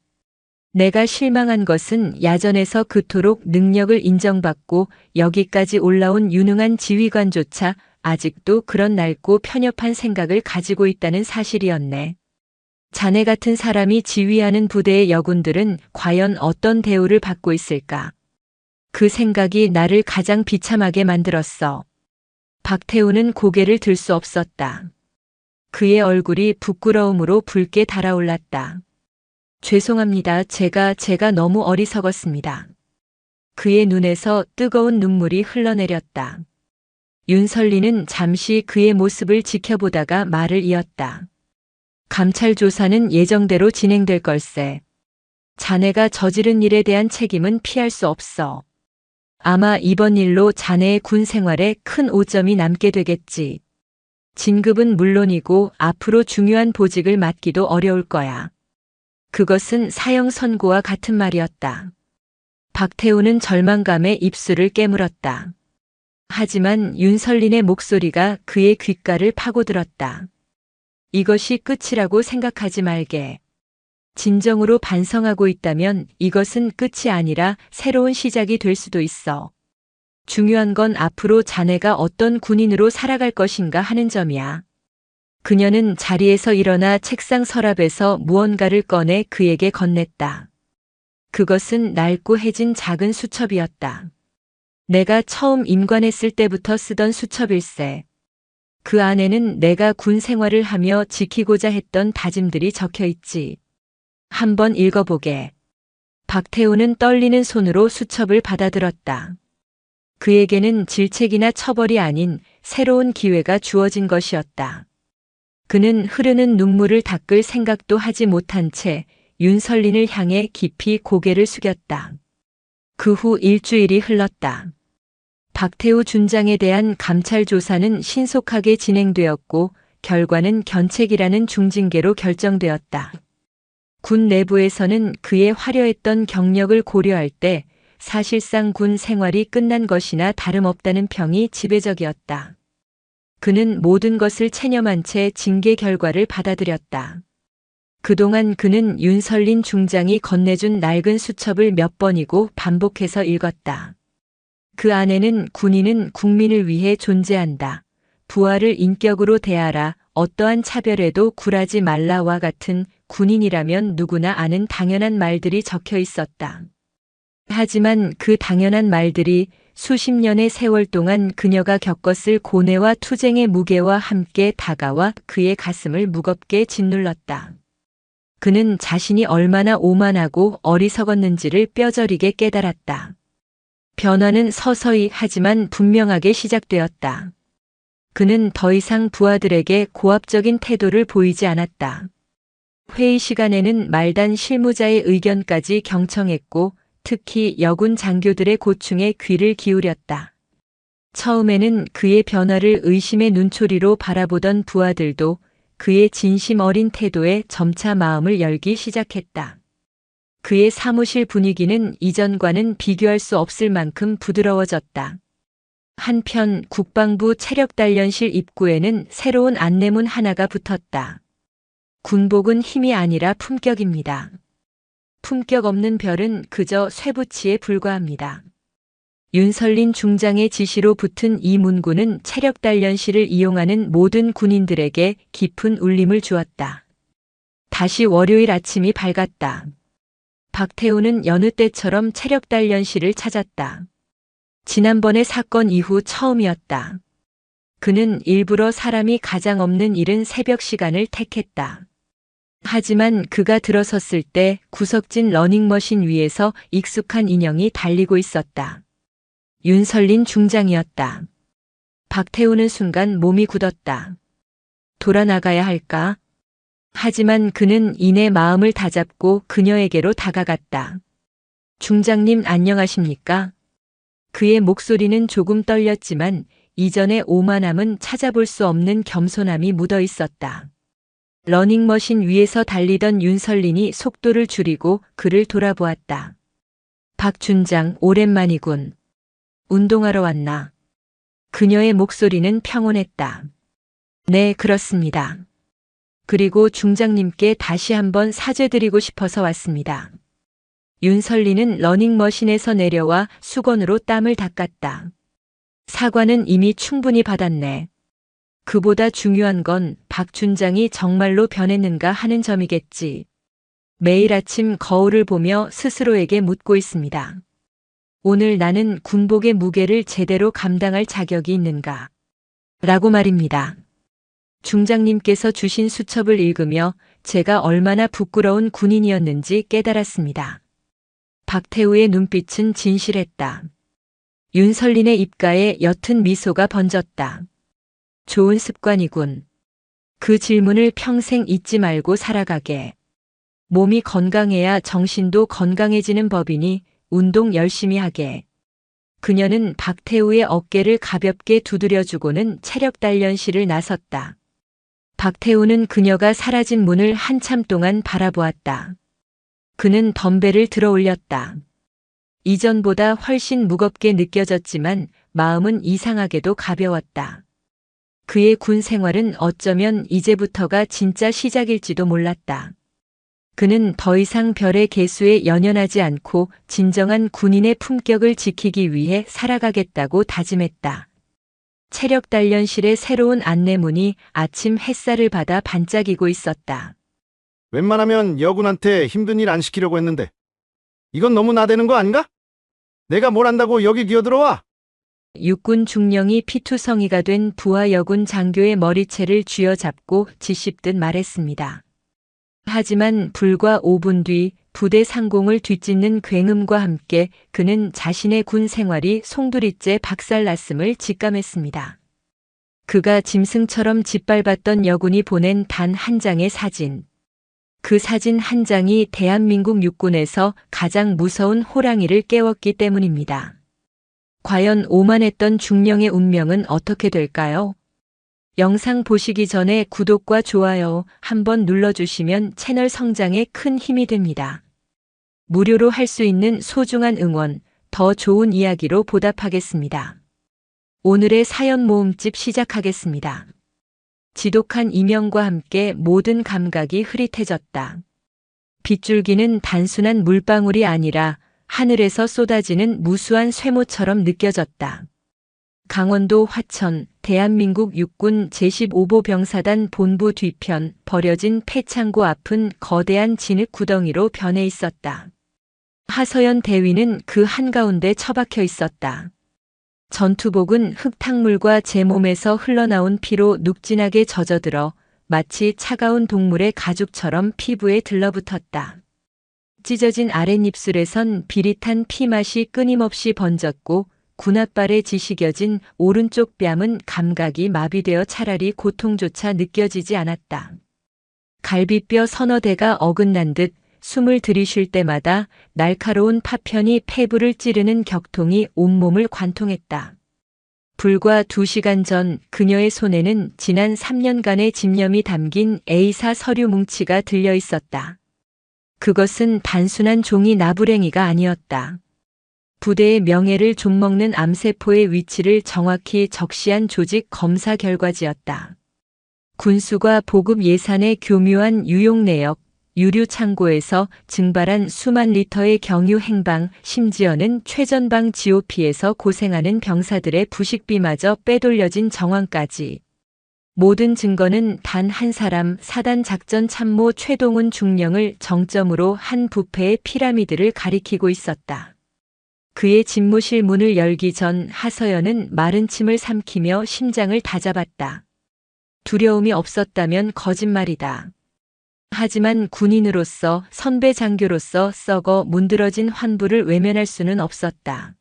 내가 실망한 것은 야전에서 그토록 능력을 인정받고 여기까지 올라온 유능한 지휘관조차 아직도 그런 낡고 편협한 생각을 가지고 있다는 사실이었네. 자네 같은 사람이 지휘하는 부대의 여군들은 과연 어떤 대우를 받고 있을까? 그 생각이 나를 가장 비참하게 만들었어. 박태우는 고개를 들 수 없었다. 그의 얼굴이 부끄러움으로 붉게 달아올랐다. 죄송합니다. 제가 너무 어리석었습니다. 그의 눈에서 뜨거운 눈물이 흘러내렸다. 윤설리는 잠시 그의 모습을 지켜보다가 말을 이었다. 감찰 조사는 예정대로 진행될 걸세. 자네가 저지른 일에 대한 책임은 피할 수 없어. 아마 이번 일로 자네의 군 생활에 큰 오점이 남게 되겠지. 진급은 물론이고 앞으로 중요한 보직을 맡기도 어려울 거야. 그것은 사형 선고와 같은 말이었다. 박태우는 절망감에 입술을 깨물었다. 하지만 윤설린의 목소리가 그의 귓가를 파고들었다. 이것이 끝이라고 생각하지 말게. 진정으로 반성하고 있다면 이것은 끝이 아니라 새로운 시작이 될 수도 있어. 중요한 건 앞으로 자네가 어떤 군인으로 살아갈 것인가 하는 점이야. 그녀는 자리에서 일어나 책상 서랍에서 무언가를 꺼내 그에게 건넸다. 그것은 낡고 해진 작은 수첩이었다. 내가 처음 임관했을 때부터 쓰던 수첩일세. 그 안에는 내가 군 생활을 하며 지키고자 했던 다짐들이 적혀 있지. 한번 읽어보게. 박태우는 떨리는 손으로 수첩을 받아들었다. 그에게는 질책이나 처벌이 아닌 새로운 기회가 주어진 것이었다. 그는 흐르는 눈물을 닦을 생각도 하지 못한 채 윤설린을 향해 깊이 고개를 숙였다. 그 후 일주일이 흘렀다. 박태우 준장에 대한 감찰 조사는 신속하게 진행되었고 결과는 견책이라는 중징계로 결정되었다. 군 내부에서는 그의 화려했던 경력을 고려할 때 사실상 군 생활이 끝난 것이나 다름없다는 평이 지배적이었다. 그는 모든 것을 체념한 채 징계 결과를 받아들였다. 그동안 그는 윤설린 중장이 건네준 낡은 수첩을 몇 번이고 반복해서 읽었다. 그 안에는 군인은 국민을 위해 존재한다. 부하를 인격으로 대하라. 어떠한 차별에도 굴하지 말라와 같은 군인이라면 누구나 아는 당연한 말들이 적혀 있었다. 하지만 그 당연한 말들이 수십 년의 세월 동안 그녀가 겪었을 고뇌와 투쟁의 무게와 함께 다가와 그의 가슴을 무겁게 짓눌렀다. 그는 자신이 얼마나 오만하고 어리석었는지를 뼈저리게 깨달았다. 변화는 서서히 하지만 분명하게 시작되었다. 그는 더 이상 부하들에게 고압적인 태도를 보이지 않았다. 회의 시간에는 말단 실무자의 의견까지 경청했고 특히 여군 장교들의 고충에 귀를 기울였다. 처음에는 그의 변화를 의심의 눈초리로 바라보던 부하들도 그의 진심 어린 태도에 점차 마음을 열기 시작했다. 그의 사무실 분위기는 이전과는 비교할 수 없을 만큼 부드러워졌다. 한편 국방부 체력단련실 입구에는 새로운 안내문 하나가 붙었다. 군복은 힘이 아니라 품격입니다. 품격 없는 별은 그저 쇠붙이에 불과합니다. 윤설린 중장의 지시로 붙은 이 문구는 체력단련실을 이용하는 모든 군인들에게 깊은 울림을 주었다. 다시 월요일 아침이 밝았다. 박태우는 여느 때처럼 체력단련실을 찾았다. 지난번의 사건 이후 처음이었다. 그는 일부러 사람이 가장 없는 이른 새벽 시간을 택했다. 하지만 그가 들어섰을 때 구석진 러닝머신 위에서 익숙한 인형이 달리고 있었다. 윤설린 중장이었다. 박태우는 순간 몸이 굳었다. 돌아나가야 할까? 하지만 그는 이내 마음을 다잡고 그녀에게로 다가갔다. 중장님 안녕하십니까? 그의 목소리는 조금 떨렸지만 이전의 오만함은 찾아볼 수 없는 겸손함이 묻어 있었다. 러닝머신 위에서 달리던 윤설린이 속도를 줄이고 그를 돌아보았다. 박 준장, 오랜만이군. 운동하러 왔나? 그녀의 목소리는 평온했다. 네, 그렇습니다. 그리고 중장님께 다시 한번 사죄드리고 싶어서 왔습니다. 윤설리는 러닝머신에서 내려와 수건으로 땀을 닦았다. 사과는 이미 충분히 받았네. 그보다 중요한 건 박 준장이 정말로 변했는가 하는 점이겠지. 매일 아침 거울을 보며 스스로에게 묻고 있습니다. 오늘 나는 군복의 무게를 제대로 감당할 자격이 있는가? 라고 말입니다. 중장님께서 주신 수첩을 읽으며 제가 얼마나 부끄러운 군인이었는지 깨달았습니다. 박태우의 눈빛은 진실했다. 윤설린의 입가에 옅은 미소가 번졌다. 좋은 습관이군. 그 질문을 평생 잊지 말고 살아가게. 몸이 건강해야 정신도 건강해지는 법이니 운동 열심히 하게. 그녀는 박태우의 어깨를 가볍게 두드려주고는 체력 단련실을 나섰다. 박태우는 그녀가 사라진 문을 한참 동안 바라보았다. 그는 덤벨을 들어 올렸다. 이전보다 훨씬 무겁게 느껴졌지만 마음은 이상하게도 가벼웠다. 그의 군 생활은 어쩌면 이제부터가 진짜 시작일지도 몰랐다. 그는 더 이상 별의 개수에 연연하지 않고 진정한 군인의 품격을 지키기 위해 살아가겠다고 다짐했다. 체력 단련실의 새로운 안내문이 아침 햇살을 받아 반짝이고 있었다. 웬만하면 여군한테 힘든 일 안 시키려고 했는데 이건 너무 나대는 거 아닌가? 내가 뭘 안다고 여기 기어들어와? 육군 중령이 피투성이가 된 부하 여군 장교의 머리채를 쥐어잡고 지씹듯 말했습니다. 하지만 불과 5분 뒤 부대 상공을 뒤찢는 굉음과 함께 그는 자신의 군 생활이 송두리째 박살났음을 직감했습니다. 그가 짐승처럼 짓밟았던 여군이 보낸 단 한 장의 사진. 그 사진 한 장이 대한민국 육군에서 가장 무서운 호랑이를 깨웠기 때문입니다. 과연 오만했던 중령의 운명은 어떻게 될까요? 영상 보시기 전에 구독과 좋아요 한번 눌러주시면 채널 성장에 큰 힘이 됩니다. 무료로 할 수 있는 소중한 응원, 더 좋은 이야기로 보답하겠습니다. 오늘의 사연 모음집 시작하겠습니다. 지독한 이명과 함께 모든 감각이 흐릿해졌다. 빗줄기는 단순한 물방울이 아니라 하늘에서 쏟아지는 무수한 쇠모처럼 느껴졌다. 강원도 화천, 대한민국 육군 제15보 병사단 본부 뒤편 버려진 폐창고 앞은 거대한 진흙 구덩이로 변해 있었다. 하서연 대위는 그 한가운데 처박혀 있었다. 전투복은 흙탕물과 제 몸에서 흘러나온 피로 눅진하게 젖어들어 마치 차가운 동물의 가죽처럼 피부에 들러붙었다. 찢어진 아랫입술에선 비릿한 피맛이 끊임없이 번졌고 군홧발에 지시겨진 오른쪽 뺨은 감각이 마비되어 차라리 고통조차 느껴지지 않았다. 갈비뼈 서너 대가 어긋난 듯 숨을 들이쉴 때마다 날카로운 파편이 폐부를 찌르는 격통이 온몸을 관통했다. 불과 2시간 전 그녀의 손에는 지난 3년간의 집념이 담긴 A사 서류 뭉치가 들려 있었다. 그것은 단순한 종이 나부랭이가 아니었다. 부대의 명예를 좀먹는 암세포의 위치를 정확히 적시한 조직 검사 결과지였다. 군수가 보급 예산의 교묘한 유용 내역, 유류 창고에서 증발한 수만 리터의 경유 행방, 심지어는 최전방 GOP에서 고생하는 병사들의 부식비마저 빼돌려진 정황까지. 모든 증거는 단 한 사람 사단 작전 참모 최동훈 중령을 정점으로 한 부패의 피라미드를 가리키고 있었다. 그의 집무실 문을 열기 전 하서연은 마른 침을 삼키며 심장을 다잡았다. 두려움이 없었다면 거짓말이다. 하지만 군인으로서 선배 장교로서 썩어 문드러진 환부를 외면할 수는 없었다.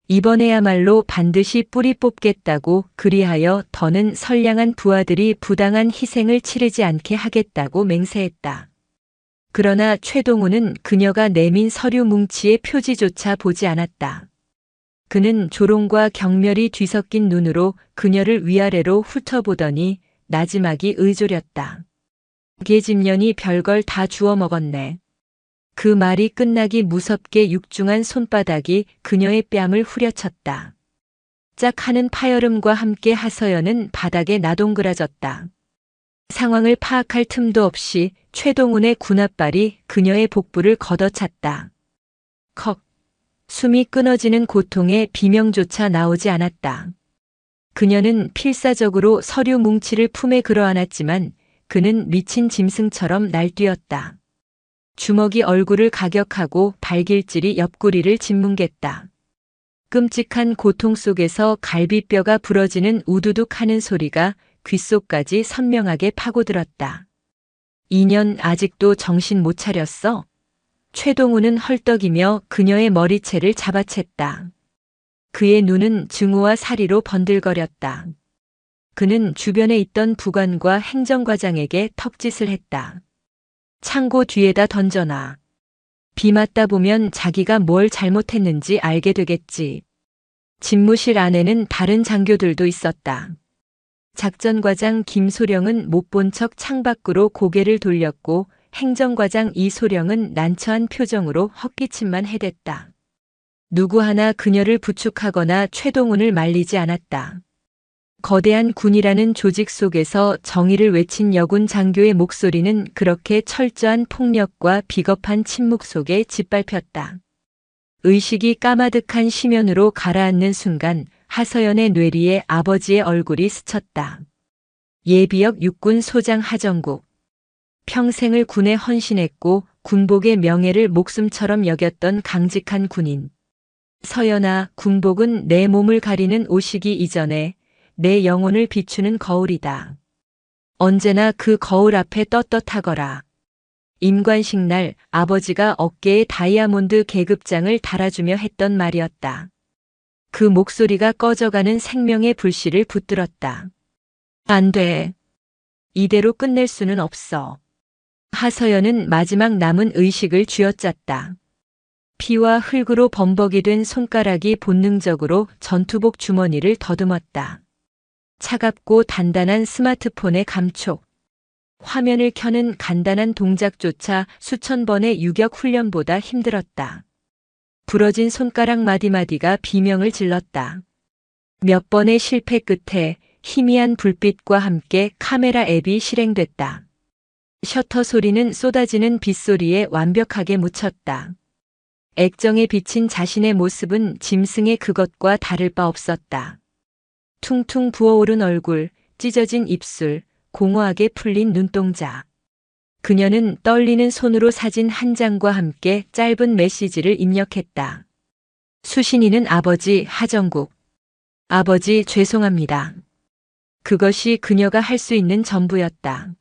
이번에야말로 반드시 뿌리 뽑겠다고, 그리하여 더는 선량한 부하들이 부당한 희생을 치르지 않게 하겠다고 맹세했다. 그러나 최동우는 그녀가 내민 서류 뭉치의 표지조차 보지 않았다. 그는 조롱과 경멸이 뒤섞인 눈으로 그녀를 위아래로 훑어보더니 나지막이 의졸였다. 계집년이 별걸 다 주워 먹었네. 그 말이 끝나기 무섭게 육중한 손바닥이 그녀의 뺨을 후려쳤다. 짝 하는 파열음과 함께 하서연은 바닥에 나동그라졌다. 상황을 파악할 틈도 없이 최동훈의 군홧발이 그녀의 복부를 걷어찼다. 컥. 숨이 끊어지는 고통에 비명조차 나오지 않았다. 그녀는 필사적으로 서류 뭉치를 품에 끌어안았지만 그는 미친 짐승처럼 날뛰었다. 주먹이 얼굴을 가격하고 발길질이 옆구리를 짓뭉갰다. 끔찍한 고통 속에서 갈비뼈가 부러지는 우두둑 하는 소리가 귓속까지 선명하게 파고들었다. 2년 아직도 정신 못 차렸어? 최동우는 헐떡이며 그녀의 머리채를 잡아챘다. 그의 눈은 증오와 사리로 번들거렸다. 그는 주변에 있던 부관과 행정과장에게 턱짓을 했다. 창고 뒤에다 던져놔. 비 맞다 보면 자기가 뭘 잘못했는지 알게 되겠지. 집무실 안에는 다른 장교들도 있었다. 작전과장 김소령은 못 본 척 창밖으로 고개를 돌렸고 행정과장 이소령은 난처한 표정으로 헛기침만 해댔다. 누구 하나 그녀를 부축하거나 최동훈을 말리지 않았다. 거대한 군이라는 조직 속에서 정의를 외친 여군 장교의 목소리는 그렇게 철저한 폭력과 비겁한 침묵 속에 짓밟혔다. 의식이 까마득한 심연으로 가라앉는 순간 하서연의 뇌리에 아버지의 얼굴이 스쳤다. 예비역 육군 소장 하정국. 평생을 군에 헌신했고 군복의 명예를 목숨처럼 여겼던 강직한 군인. 서연아, 군복은 내 몸을 가리는 옷이기 이전에 내 영혼을 비추는 거울이다. 언제나 그 거울 앞에 떳떳하거라. 임관식 날 아버지가 어깨에 다이아몬드 계급장을 달아주며 했던 말이었다. 그 목소리가 꺼져가는 생명의 불씨를 붙들었다. 안 돼. 이대로 끝낼 수는 없어. 하서연은 마지막 남은 의식을 쥐어짰다. 피와 흙으로 범벅이 된 손가락이 본능적으로 전투복 주머니를 더듬었다. 차갑고 단단한 스마트폰의 감촉. 화면을 켜는 간단한 동작조차 수천 번의 유격 훈련보다 힘들었다. 부러진 손가락 마디마디가 비명을 질렀다. 몇 번의 실패 끝에 희미한 불빛과 함께 카메라 앱이 실행됐다. 셔터 소리는 쏟아지는 빗소리에 완벽하게 묻혔다. 액정에 비친 자신의 모습은 짐승의 그것과 다를 바 없었다. 퉁퉁 부어오른 얼굴, 찢어진 입술, 공허하게 풀린 눈동자. 그녀는 떨리는 손으로 사진 한 장과 함께 짧은 메시지를 입력했다. 수신이는 아버지 하정국. 아버지 죄송합니다. 그것이 그녀가 할 수 있는 전부였다.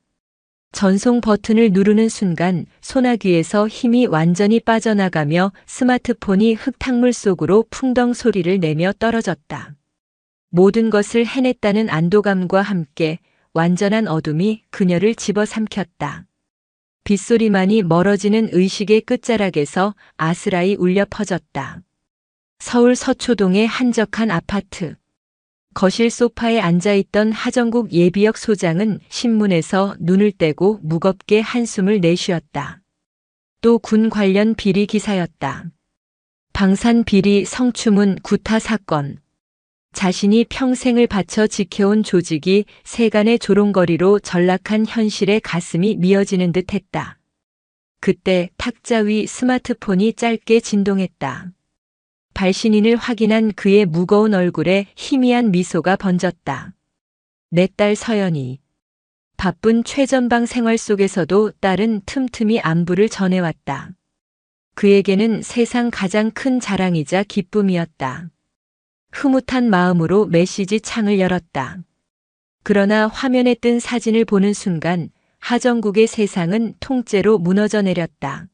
전송 버튼을 누르는 순간 소나귀에서 힘이 완전히 빠져나가며 스마트폰이 흙탕물 속으로 풍덩 소리를 내며 떨어졌다. 모든 것을 해냈다는 안도감과 함께 완전한 어둠이 그녀를 집어삼켰다. 빗소리만이 멀어지는 의식의 끝자락에서 아스라이 울려 퍼졌다. 서울 서초동의 한적한 아파트. 거실 소파에 앉아있던 하정국 예비역 소장은 신문에서 눈을 떼고 무겁게 한숨을 내쉬었다. 또 군 관련 비리 기사였다. 방산 비리 성추문 구타 사건. 자신이 평생을 바쳐 지켜온 조직이 세간의 조롱거리로 전락한 현실에 가슴이 미어지는 듯 했다. 그때 탁자 위 스마트폰이 짧게 진동했다. 발신인을 확인한 그의 무거운 얼굴에 희미한 미소가 번졌다. 내 딸 서연이. 바쁜 최전방 생활 속에서도 딸은 틈틈이 안부를 전해왔다. 그에게는 세상 가장 큰 자랑이자 기쁨이었다. 흐뭇한 마음으로 메시지 창을 열었다. 그러나 화면에 뜬 사진을 보는 순간 하정국의 세상은 통째로 무너져 내렸다.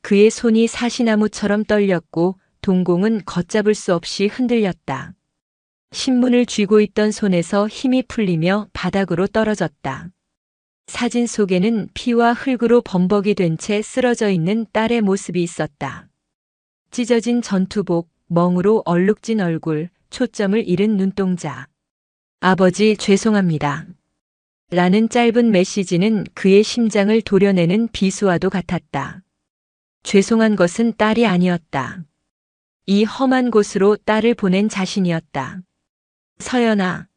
그의 손이 사시나무처럼 떨렸고 동공은 걷잡을 수 없이 흔들렸다. 신문을 쥐고 있던 손에서 힘이 풀리며 바닥으로 떨어졌다. 사진 속에는 피와 흙으로 범벅이 된 채 쓰러져 있는 딸의 모습이 있었다. 찢어진 전투복, 멍으로 얼룩진 얼굴, 초점을 잃은 눈동자. 아버지 죄송합니다. 라는 짧은 메시지는 그의 심장을 도려내는 비수와도 같았다. 죄송한 것은 딸이 아니었다. 이 험한 곳으로 딸을 보낸 자신이었다. 서연아.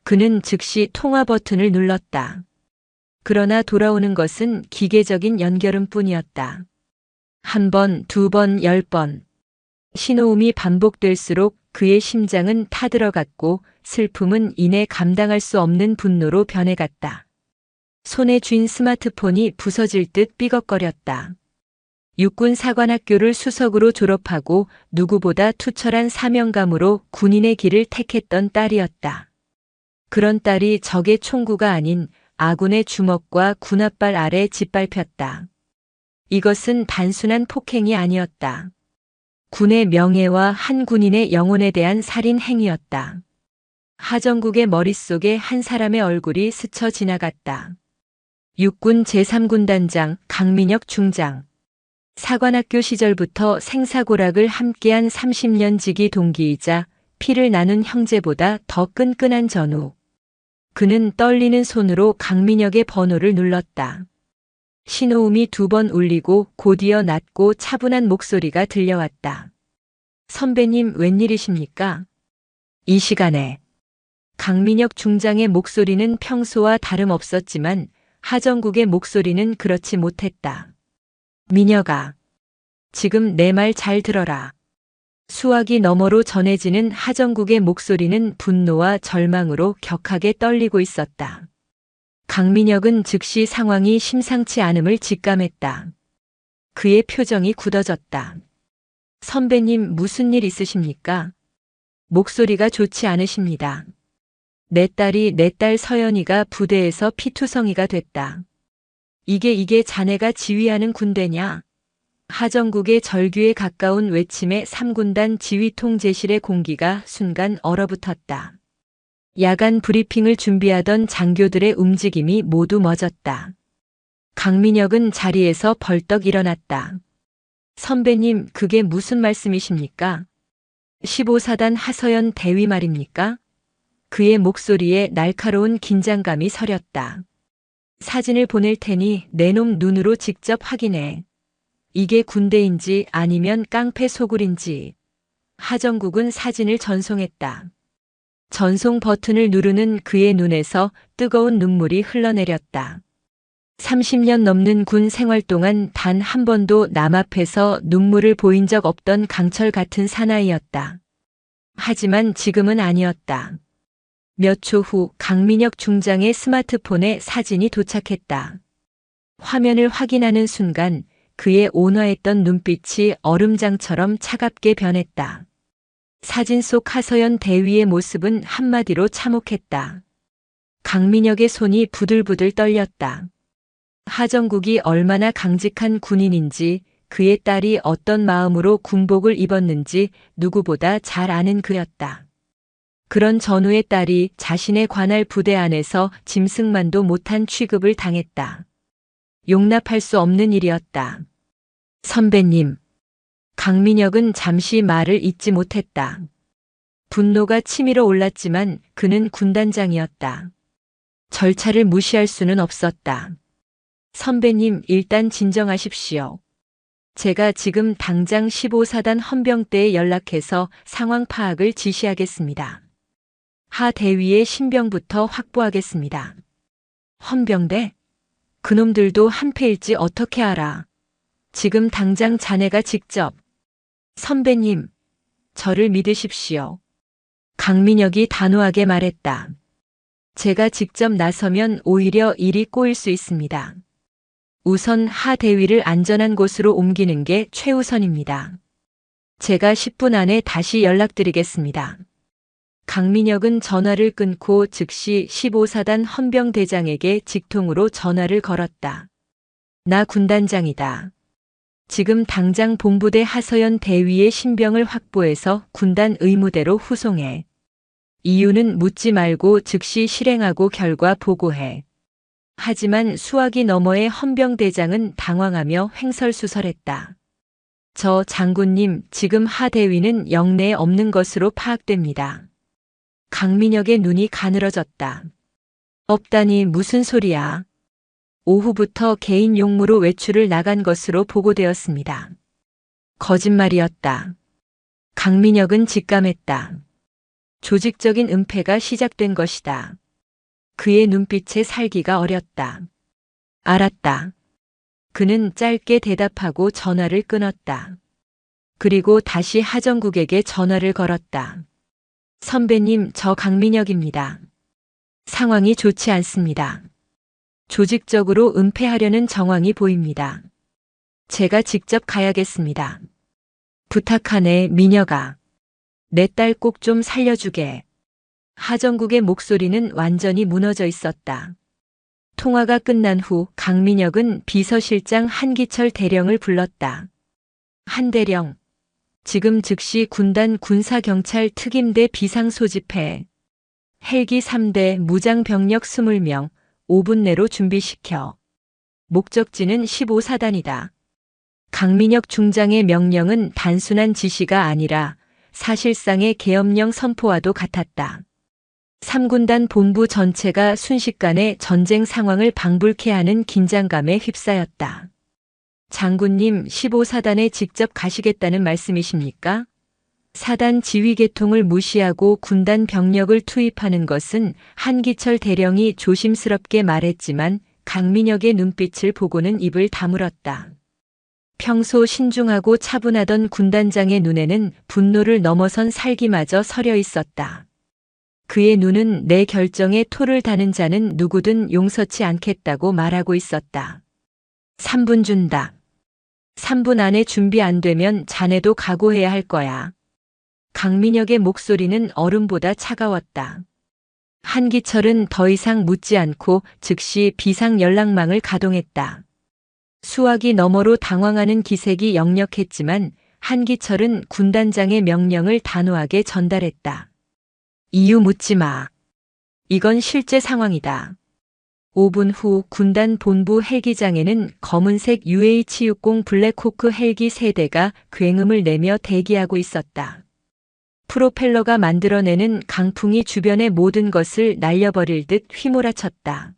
그는 즉시 통화 버튼을 눌렀다. 그러나 돌아오는 것은 기계적인 연결음 뿐이었다. 한 번, 두 번, 10번. 신호음이 반복될수록 그의 심장은 타들어갔고 슬픔은 이내 감당할 수 없는 분노로 변해갔다. 손에 쥔 스마트폰이 부서질 듯 삐걱거렸다. 육군 사관학교를 수석으로 졸업하고 누구보다 투철한 사명감으로 군인의 길을 택했던 딸이었다. 그런 딸이 적의 총구가 아닌 아군의 주먹과 군홧발 아래 짓밟혔다. 이것은 단순한 폭행이 아니었다. 군의 명예와 한 군인의 영혼에 대한 살인 행위였다. 하정국의 머릿속에 한 사람의 얼굴이 스쳐 지나갔다. 육군 제3군단장 강민혁 중장. 사관학교 시절부터 생사고락을 함께한 30년 지기 동기이자 피를 나눈 형제보다 더 끈끈한 전우. 그는 떨리는 손으로 강민혁의 번호를 눌렀다. 신호음이 2번 울리고 곧이어 낮고 차분한 목소리가 들려왔다. 선배님 웬일이십니까? 이 시간에. 강민혁 중장의 목소리는 평소와 다름없었지만 하정국의 목소리는 그렇지 못했다. 민혁아, 지금 내 말 잘 들어라. 수화기 너머로 전해지는 하정국의 목소리는 분노와 절망으로 격하게 떨리고 있었다. 강민혁은 즉시 상황이 심상치 않음을 직감했다. 그의 표정이 굳어졌다. 선배님 무슨 일 있으십니까? 목소리가 좋지 않으십니다. 내 딸 서연이가 부대에서 피투성이가 됐다. 이게 자네가 지휘하는 군대냐? 하정국의 절규에 가까운 외침에 3군단 지휘통제실의 공기가 순간 얼어붙었다. 야간 브리핑을 준비하던 장교들의 움직임이 모두 멎었다. 강민혁은 자리에서 벌떡 일어났다. 선배님, 그게 무슨 말씀이십니까? 15사단 하서연 대위 말입니까? 그의 목소리에 날카로운 긴장감이 서렸다. 사진을 보낼 테니 내 놈 눈으로 직접 확인해. 이게 군대인지 아니면 깡패 소굴인지. 하정국은 사진을 전송했다. 전송 버튼을 누르는 그의 눈에서 뜨거운 눈물이 흘러내렸다. 30년 넘는 군 생활 동안 단 한 번도 남 앞에서 눈물을 보인 적 없던 강철 같은 사나이였다. 하지만 지금은 아니었다. 몇 초 후 강민혁 중장의 스마트폰에 사진이 도착했다. 화면을 확인하는 순간 그의 온화했던 눈빛이 얼음장처럼 차갑게 변했다. 사진 속 하서연 대위의 모습은 한마디로 참혹했다. 강민혁의 손이 부들부들 떨렸다. 하정국이 얼마나 강직한 군인인지, 그의 딸이 어떤 마음으로 군복을 입었는지 누구보다 잘 아는 그였다. 그런 전우의 딸이 자신의 관할 부대 안에서 짐승만도 못한 취급을 당했다. 용납할 수 없는 일이었다. 선배님. 강민혁은 잠시 말을 잇지 못했다. 분노가 치밀어 올랐지만 그는 군단장이었다. 절차를 무시할 수는 없었다. 선배님, 일단 진정하십시오. 제가 지금 당장 15사단 헌병대에 연락해서 상황 파악을 지시하겠습니다. 하 대위의 신병부터 확보하겠습니다. 헌병대? 그놈들도 한패일지 어떻게 알아? 지금 당장 자네가 직접. 선배님, 저를 믿으십시오. 강민혁이 단호하게 말했다. 제가 직접 나서면 오히려 일이 꼬일 수 있습니다. 우선 하 대위를 안전한 곳으로 옮기는 게 최우선입니다. 제가 10분 안에 다시 연락드리겠습니다. 강민혁은 전화를 끊고 즉시 15사단 헌병대장에게 직통으로 전화를 걸었다. 나 군단장이다. 지금 당장 본부대 하서연 대위의 신병을 확보해서 군단 의무대로 후송해. 이유는 묻지 말고 즉시 실행하고 결과 보고해. 하지만 수화기 너머의 헌병대장은 당황하며 횡설수설했다. 저 장군님, 지금 하 대위는 영내에 없는 것으로 파악됩니다. 강민혁의 눈이 가늘어졌다. 없다니 무슨 소리야? 오후부터 개인 용무로 외출을 나간 것으로 보고되었습니다. 거짓말이었다. 강민혁은 직감했다. 조직적인 은폐가 시작된 것이다. 그의 눈빛에 살기가 어렸다. 알았다. 그는 짧게 대답하고 전화를 끊었다. 그리고 다시 하정국에게 전화를 걸었다. 선배님, 저 강민혁입니다. 상황이 좋지 않습니다. 조직적으로 은폐하려는 정황이 보입니다. 제가 직접 가야겠습니다. 부탁하네, 민혁아. 내 딸 꼭 좀 살려주게. 하정국의 목소리는 완전히 무너져 있었다. 통화가 끝난 후 강민혁은 비서실장 한기철 대령을 불렀다. 한 대령, 지금 즉시 군단 군사경찰 특임대 비상 소집해. 헬기 3대 무장병력 20명, 5분 내로 준비시켜. 목적지는 15사단이다. 강민혁 중장의 명령은 단순한 지시가 아니라 사실상의 계엄령 선포와도 같았다. 3군단 본부 전체가 순식간에 전쟁 상황을 방불케 하는 긴장감에 휩싸였다. 장군님, 15사단에 직접 가시겠다는 말씀이십니까? 사단 지휘 계통을 무시하고 군단 병력을 투입하는 것은 한기철 대령이 조심스럽게 말했지만 강민혁의 눈빛을 보고는 입을 다물었다. 평소 신중하고 차분하던 군단장의 눈에는 분노를 넘어선 살기마저 서려 있었다. 그의 눈은 내 결정에 토를 다는 자는 누구든 용서치 않겠다고 말하고 있었다. 3분 준다. 3분 안에 준비 안 되면 자네도 각오해야 할 거야. 강민혁의 목소리는 얼음보다 차가웠다. 한기철은 더 이상 묻지 않고 즉시 비상 연락망을 가동했다. 수화기 너머로 당황하는 기색이 역력했지만 한기철은 군단장의 명령을 단호하게 전달했다. 이유 묻지 마. 이건 실제 상황이다. 5분 후 군단 본부 헬기장에는 검은색 UH-60 블랙호크 헬기 3대가 굉음을 내며 대기하고 있었다. 프로펠러가 만들어내는 강풍이 주변의 모든 것을 날려버릴 듯 휘몰아쳤다.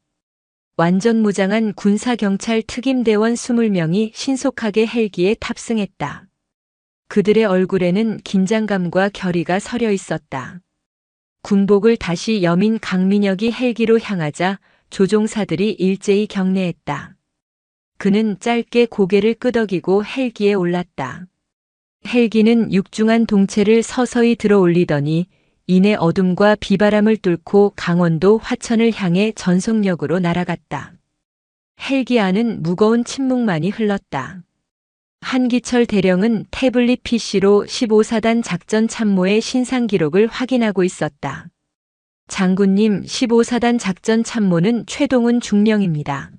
완전 무장한 군사경찰 특임대원 20명이 신속하게 헬기에 탑승했다. 그들의 얼굴에는 긴장감과 결의가 서려 있었다. 군복을 다시 여민 강민혁이 헬기로 향하자 조종사들이 일제히 경례했다. 그는 짧게 고개를 끄덕이고 헬기에 올랐다. 헬기는 육중한 동체를 서서히 들어 올리더니 이내 어둠과 비바람을 뚫고 강원도 화천을 향해 전속력으로 날아갔다. 헬기 안은 무거운 침묵만이 흘렀다. 한기철 대령은 태블릿 PC로 15사단 작전 참모의 신상 기록을 확인하고 있었다. 장군님, 15사단 작전 참모는 최동훈 중령입니다.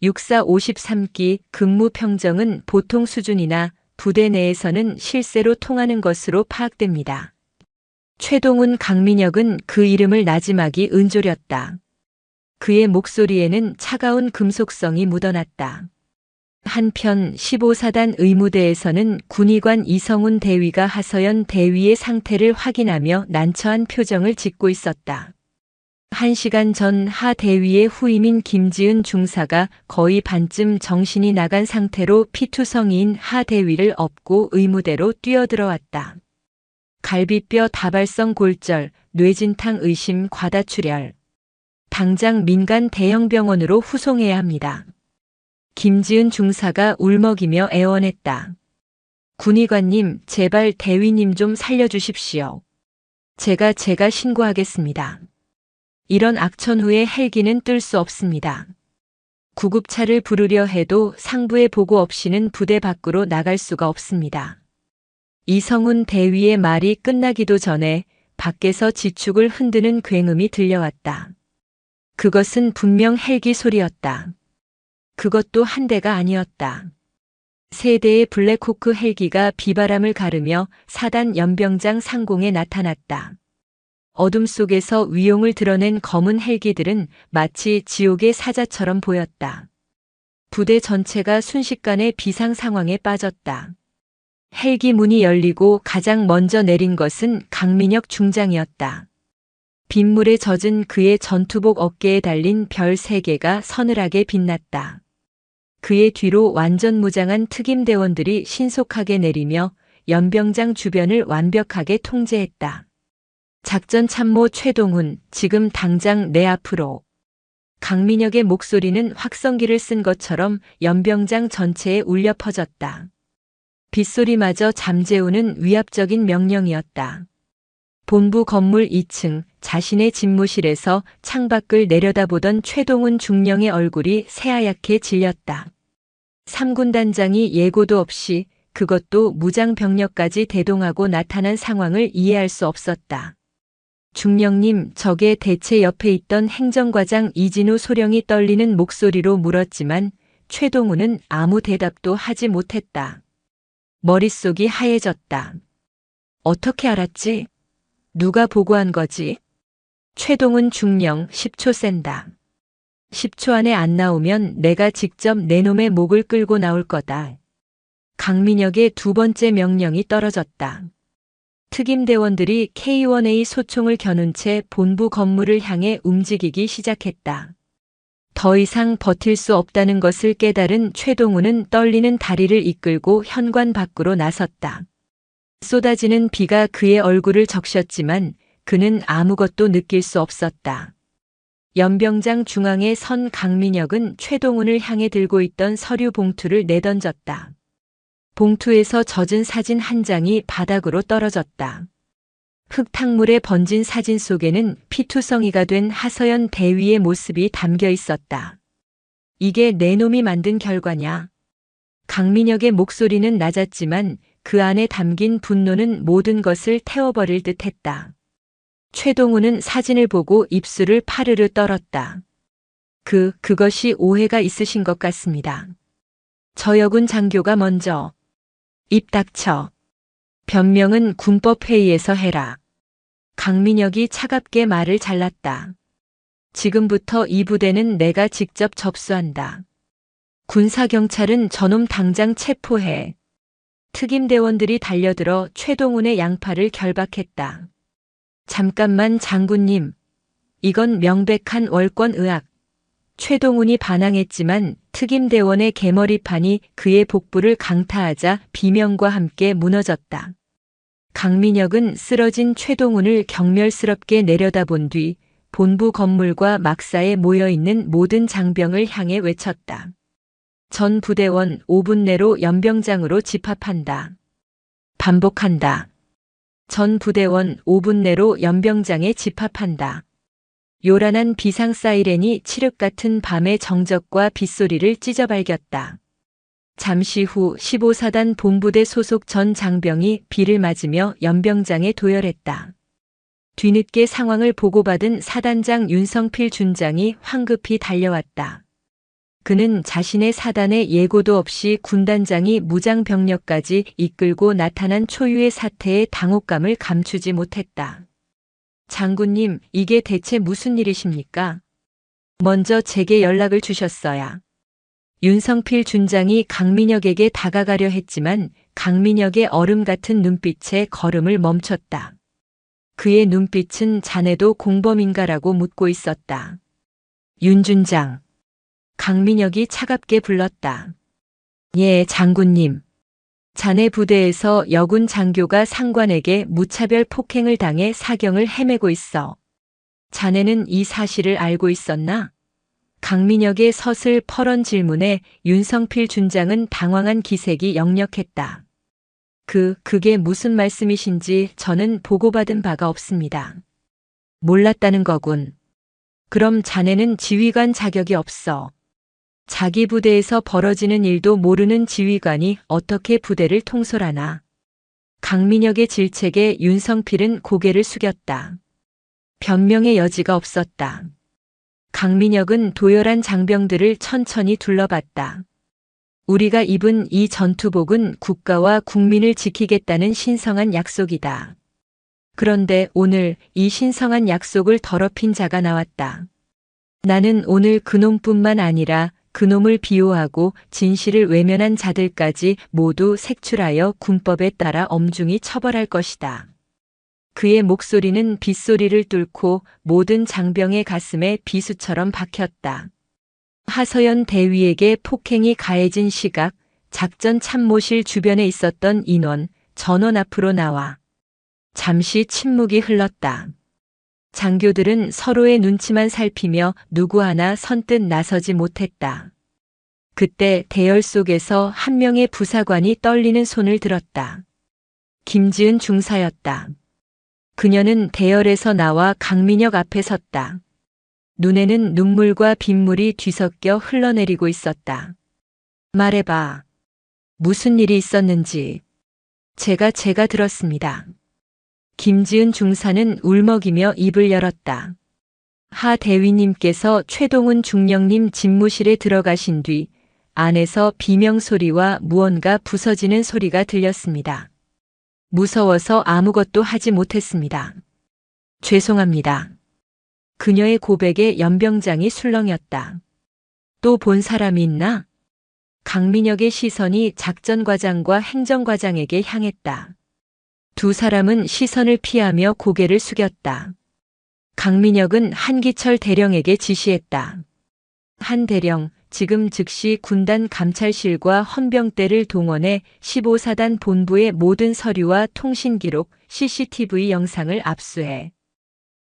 육사 53기 근무 평정은 보통 수준이나 부대 내에서는 실세로 통하는 것으로 파악됩니다. 최동훈 강민혁은 그 이름을 나지막이 은조렸다. 그의 목소리에는 차가운 금속성이 묻어났다. 한편 15사단 의무대에서는 군의관 이성훈 대위가 하서연 대위의 상태를 확인하며 난처한 표정을 짓고 있었다. 1시간 전 하 대위의 후임인 김지은 중사가 거의 반쯤 정신이 나간 상태로 피투성이인 하 대위를 업고 의무대로 뛰어들어왔다. 갈비뼈 다발성 골절, 뇌진탕 의심 과다출혈. 당장 민간 대형 병원으로 후송해야 합니다. 김지은 중사가 울먹이며 애원했다. 군의관님, 제발 대위님 좀 살려주십시오. 제가 신고하겠습니다. 이런 악천 후에 헬기는 뜰 수 없습니다. 구급차를 부르려 해도 상부의 보고 없이는 부대 밖으로 나갈 수가 없습니다. 이성훈 대위의 말이 끝나기도 전에 밖에서 지축을 흔드는 굉음이 들려왔다. 그것은 분명 헬기 소리였다. 그것도 한 대가 아니었다. 세 대의 블랙호크 헬기가 비바람을 가르며 사단 연병장 상공에 나타났다. 어둠 속에서 위용을 드러낸 검은 헬기들은 마치 지옥의 사자처럼 보였다. 부대 전체가 순식간에 비상 상황에 빠졌다. 헬기 문이 열리고 가장 먼저 내린 것은 강민혁 중장이었다. 빗물에 젖은 그의 전투복 어깨에 달린 별 3개가 서늘하게 빛났다. 그의 뒤로 완전 무장한 특임대원들이 신속하게 내리며 연병장 주변을 완벽하게 통제했다. 작전 참모 최동훈, 지금 당장 내 앞으로. 강민혁의 목소리는 확성기를 쓴 것처럼 연병장 전체에 울려 퍼졌다. 빗소리마저 잠재우는 위압적인 명령이었다. 본부 건물 2층 자신의 집무실에서 창밖을 내려다보던 최동훈 중령의 얼굴이 새하얗게 질렸다. 3군 단장이 예고도 없이, 그것도 무장병력까지 대동하고 나타난 상황을 이해할 수 없었다. 중령님, 저게 대체 옆에 있던 행정과장 이진우 소령이 떨리는 목소리로 물었지만 최동훈은 아무 대답도 하지 못했다. 머릿속이 하얘졌다. 어떻게 알았지? 누가 보고한 거지? 최동훈 중령, 10초 센다. 10초 안에 안 나오면 내가 직접 내 놈의 목을 끌고 나올 거다. 강민혁의 2번째 명령이 떨어졌다. 특임대원들이 K1A 소총을 겨눈 채 본부 건물을 향해 움직이기 시작했다. 더 이상 버틸 수 없다는 것을 깨달은 최동훈은 떨리는 다리를 이끌고 현관 밖으로 나섰다. 쏟아지는 비가 그의 얼굴을 적셨지만 그는 아무것도 느낄 수 없었다. 연병장 중앙에 선 강민혁은 최동훈을 향해 들고 있던 서류 봉투를 내던졌다. 봉투에서 젖은 사진 한 장이 바닥으로 떨어졌다. 흙탕물에 번진 사진 속에는 피투성이가 된 하서연 대위의 모습이 담겨 있었다. 이게 내 놈이 만든 결과냐? 강민혁의 목소리는 낮았지만 그 안에 담긴 분노는 모든 것을 태워버릴 듯했다. 최동훈은 사진을 보고 입술을 파르르 떨었다. 그것이 오해가 있으신 것 같습니다. 저 여군 장교가 먼저. 입 닥쳐. 변명은 군법회의에서 해라. 강민혁이 차갑게 말을 잘랐다. 지금부터 이 부대는 내가 직접 접수한다. 군사경찰은 저놈 당장 체포해. 특임대원들이 달려들어 최동훈의 양팔을 결박했다. 잠깐만 장군님. 이건 명백한 월권의악. 최동훈이 반항했지만 특임대원의 개머리판이 그의 복부를 강타하자 비명과 함께 무너졌다. 강민혁은 쓰러진 최동훈을 경멸스럽게 내려다본 뒤 본부 건물과 막사에 모여있는 모든 장병을 향해 외쳤다. 전 부대원 5분 내로 연병장으로 집합한다. 반복한다. 전 부대원 5분 내로 연병장에 집합한다. 요란한 비상 사이렌이 칠흑 같은 밤의 정적과 빗소리를 찢어발겼다. 잠시 후 15사단 본부대 소속 전 장병이 비를 맞으며 연병장에 도열했다. 뒤늦게 상황을 보고받은 사단장 윤성필 준장이 황급히 달려왔다. 그는 자신의 사단에 예고도 없이 군단장이 무장병력까지 이끌고 나타난 초유의 사태의 당혹감을 감추지 못했다. 장군님, 이게 대체 무슨 일이십니까? 먼저 제게 연락을 주셨어야. 윤성필 준장이 강민혁에게 다가가려 했지만 강민혁의 얼음 같은 눈빛에 걸음을 멈췄다. 그의 눈빛은 자네도 공범인가라고 묻고 있었다. 윤 준장. 강민혁이 차갑게 불렀다. 예, 장군님. 자네 부대에서 여군 장교가 상관에게 무차별 폭행을 당해 사경을 헤매고 있어. 자네는 이 사실을 알고 있었나? 강민혁의 서슬퍼런 질문에 윤성필 준장은 당황한 기색이 역력했다. 그게 무슨 말씀이신지 저는 보고받은 바가 없습니다. 몰랐다는 거군. 그럼 자네는 지휘관 자격이 없어. 자기 부대에서 벌어지는 일도 모르는 지휘관이 어떻게 부대를 통솔하나. 강민혁의 질책에 윤성필은 고개를 숙였다. 변명의 여지가 없었다. 강민혁은 도열한 장병들을 천천히 둘러봤다. 우리가 입은 이 전투복은 국가와 국민을 지키겠다는 신성한 약속이다. 그런데 오늘 이 신성한 약속을 더럽힌 자가 나왔다. 나는 오늘 그놈뿐만 아니라 그놈을 비호하고 진실을 외면한 자들까지 모두 색출하여 군법에 따라 엄중히 처벌할 것이다. 그의 목소리는 빗소리를 뚫고 모든 장병의 가슴에 비수처럼 박혔다. 하서연 대위에게 폭행이 가해진 시각, 작전 참모실 주변에 있었던 인원, 전원 앞으로 나와 잠시 침묵이 흘렀다. 장교들은 서로의 눈치만 살피며 누구 하나 선뜻 나서지 못했다. 그때 대열 속에서 한 명의 부사관이 떨리는 손을 들었다. 김지은 중사였다. 그녀는 대열에서 나와 강민혁 앞에 섰다. 눈에는 눈물과 빗물이 뒤섞여 흘러내리고 있었다. 말해봐. 무슨 일이 있었는지. 제가 들었습니다. 김지은 중사는 울먹이며 입을 열었다. 하 대위님께서 최동훈 중령님 집무실에 들어가신 뒤 안에서 비명소리와 무언가 부서지는 소리가 들렸습니다. 무서워서 아무것도 하지 못했습니다. 죄송합니다. 그녀의 고백에 연병장이 술렁였다. 또 본 사람이 있나? 강민혁의 시선이 작전과장과 행정과장에게 향했다. 두 사람은 시선을 피하며 고개를 숙였다. 강민혁은 한기철 대령에게 지시했다. 한 대령, 지금 즉시 군단 감찰실과 헌병대를 동원해 15사단 본부의 모든 서류와 통신기록, CCTV 영상을 압수해.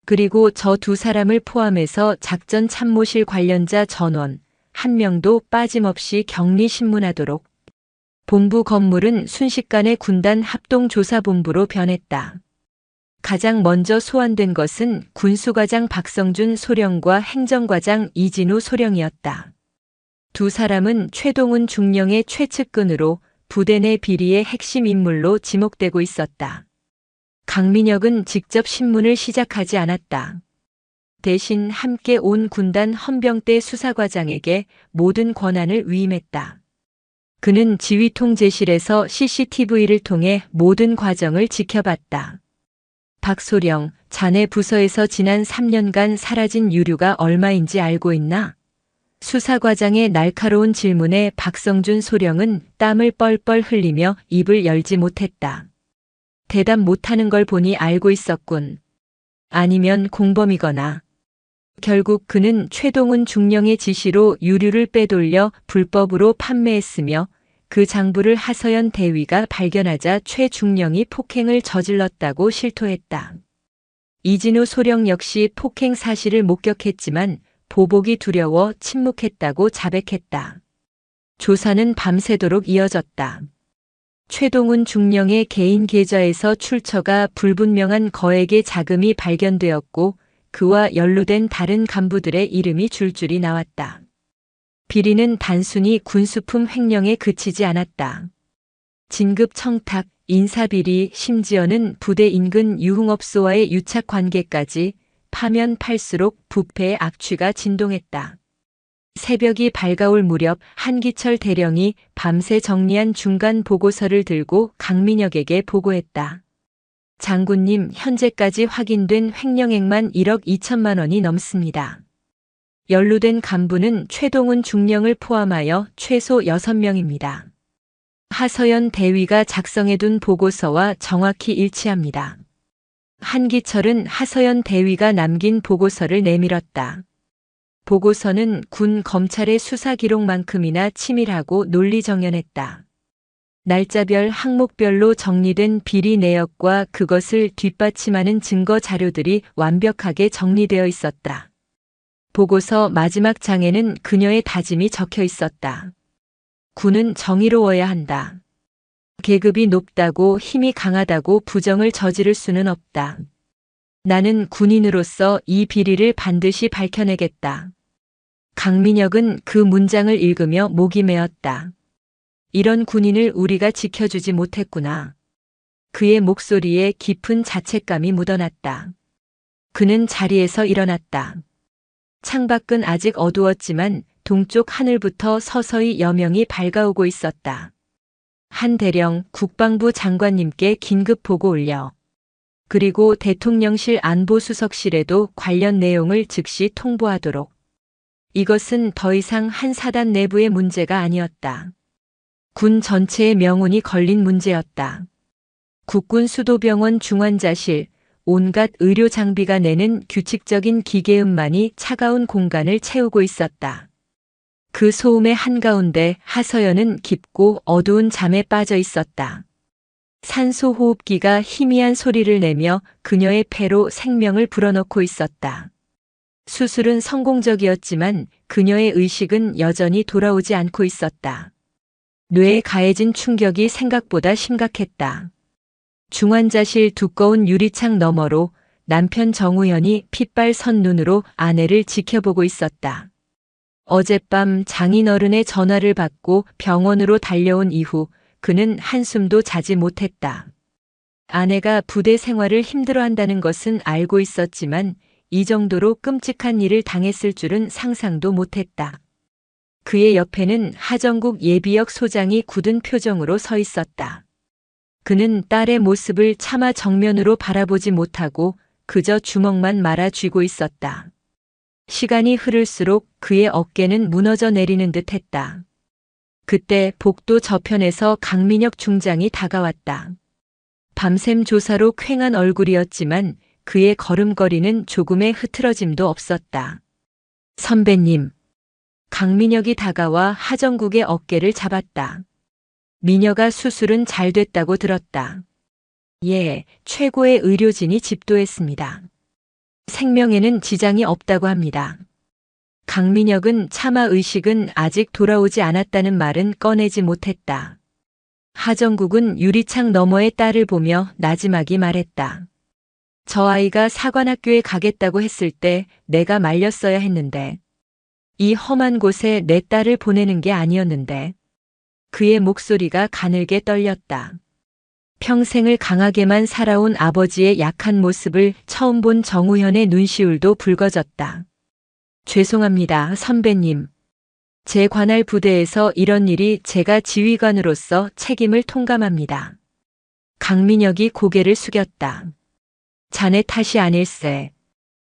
그리고 저 두 사람을 포함해서 작전 참모실 관련자 전원, 한 명도 빠짐없이 격리 신문하도록. 본부 건물은 순식간에 군단 합동조사본부로 변했다. 가장 먼저 소환된 것은 군수과장 박성준 소령과 행정과장 이진우 소령이었다. 두 사람은 최동훈 중령의 최측근으로 부대 내 비리의 핵심 인물로 지목되고 있었다. 강민혁은 직접 신문을 시작하지 않았다. 대신 함께 온 군단 헌병대 수사과장에게 모든 권한을 위임했다. 그는 지휘통제실에서 CCTV를 통해 모든 과정을 지켜봤다. 박소령, 자네 부서에서 지난 3년간 사라진 유류가 얼마인지 알고 있나? 수사과장의 날카로운 질문에 박성준 소령은 땀을 뻘뻘 흘리며 입을 열지 못했다. 대답 못하는 걸 보니 알고 있었군. 아니면 공범이거나. 결국 그는 최동훈 중령의 지시로 유류를 빼돌려 불법으로 판매했으며 그 장부를 하서연 대위가 발견하자 최 중령이 폭행을 저질렀다고 실토했다. 이진우 소령 역시 폭행 사실을 목격했지만 보복이 두려워 침묵했다고 자백했다. 조사는 밤새도록 이어졌다. 최동훈 중령의 개인 계좌에서 출처가 불분명한 거액의 자금이 발견되었고 그와 연루된 다른 간부들의 이름이 줄줄이 나왔다. 비리는 단순히 군수품 횡령에 그치지 않았다. 진급 청탁, 인사비리, 심지어는 부대 인근 유흥업소와의 유착 관계까지 파면 팔수록 부패의 악취가 진동했다. 새벽이 밝아올 무렵 한기철 대령이 밤새 정리한 중간 보고서를 들고 강민혁에게 보고했다. 장군님, 현재까지 확인된 횡령액만 1억 2천만 원이 넘습니다. 연루된 간부는 최동훈 중령을 포함하여 최소 6명입니다. 하서연 대위가 작성해둔 보고서와 정확히 일치합니다. 한기철은 하서연 대위가 남긴 보고서를 내밀었다. 보고서는 군 검찰의 수사 기록만큼이나 치밀하고 논리정연했다. 날짜별 항목별로 정리된 비리 내역과 그것을 뒷받침하는 증거 자료들이 완벽하게 정리되어 있었다. 보고서 마지막 장에는 그녀의 다짐이 적혀 있었다. 군은 정의로워야 한다. 계급이 높다고 힘이 강하다고 부정을 저지를 수는 없다. 나는 군인으로서 이 비리를 반드시 밝혀내겠다. 강민혁은 그 문장을 읽으며 목이 메었다. 이런 군인을 우리가 지켜주지 못했구나. 그의 목소리에 깊은 자책감이 묻어났다. 그는 자리에서 일어났다. 창밖은 아직 어두웠지만 동쪽 하늘부터 서서히 여명이 밝아오고 있었다. 한 대령 국방부 장관님께 긴급 보고 올려. 그리고 대통령실 안보수석실에도 관련 내용을 즉시 통보하도록. 이것은 더 이상 한 사단 내부의 문제가 아니었다. 군 전체의 명운이 걸린 문제였다. 국군 수도병원 중환자실, 온갖 의료 장비가 내는 규칙적인 기계음만이 차가운 공간을 채우고 있었다. 그 소음의 한가운데 하서연은 깊고 어두운 잠에 빠져 있었다. 산소호흡기가 희미한 소리를 내며 그녀의 폐로 생명을 불어넣고 있었다. 수술은 성공적이었지만 그녀의 의식은 여전히 돌아오지 않고 있었다. 뇌에 가해진 충격이 생각보다 심각했다. 중환자실 두꺼운 유리창 너머로 남편 정우현이 핏발선 눈으로 아내를 지켜보고 있었다. 어젯밤 장인어른의 전화를 받고 병원으로 달려온 이후 그는 한숨도 자지 못했다. 아내가 부대 생활을 힘들어한다는 것은 알고 있었지만 이 정도로 끔찍한 일을 당했을 줄은 상상도 못했다. 그의 옆에는 하정국 예비역 소장이 굳은 표정으로 서 있었다. 그는 딸의 모습을 차마 정면으로 바라보지 못하고 그저 주먹만 말아 쥐고 있었다. 시간이 흐를수록 그의 어깨는 무너져 내리는 듯 했다. 그때 복도 저편에서 강민혁 중장이 다가왔다. 밤샘 조사로 퀭한 얼굴이었지만 그의 걸음걸이는 조금의 흐트러짐도 없었다. 선배님. 강민혁이 다가와 하정국의 어깨를 잡았다. 미녀가 수술은 잘 됐다고 들었다. 예, 최고의 의료진이 집도했습니다. 생명에는 지장이 없다고 합니다. 강민혁은 차마 의식은 아직 돌아오지 않았다는 말은 꺼내지 못했다. 하정국은 유리창 너머의 딸을 보며 나지막이 말했다. 저 아이가 사관학교에 가겠다고 했을 때 내가 말렸어야 했는데. 이 험한 곳에 내 딸을 보내는 게 아니었는데. 그의 목소리가 가늘게 떨렸다. 평생을 강하게만 살아온 아버지의 약한 모습을 처음 본 정우현의 눈시울도 붉어졌다. 죄송합니다, 선배님. 제 관할 부대에서 이런 일이 제가 지휘관으로서 책임을 통감합니다. 강민혁이 고개를 숙였다. 자네 탓이 아닐세.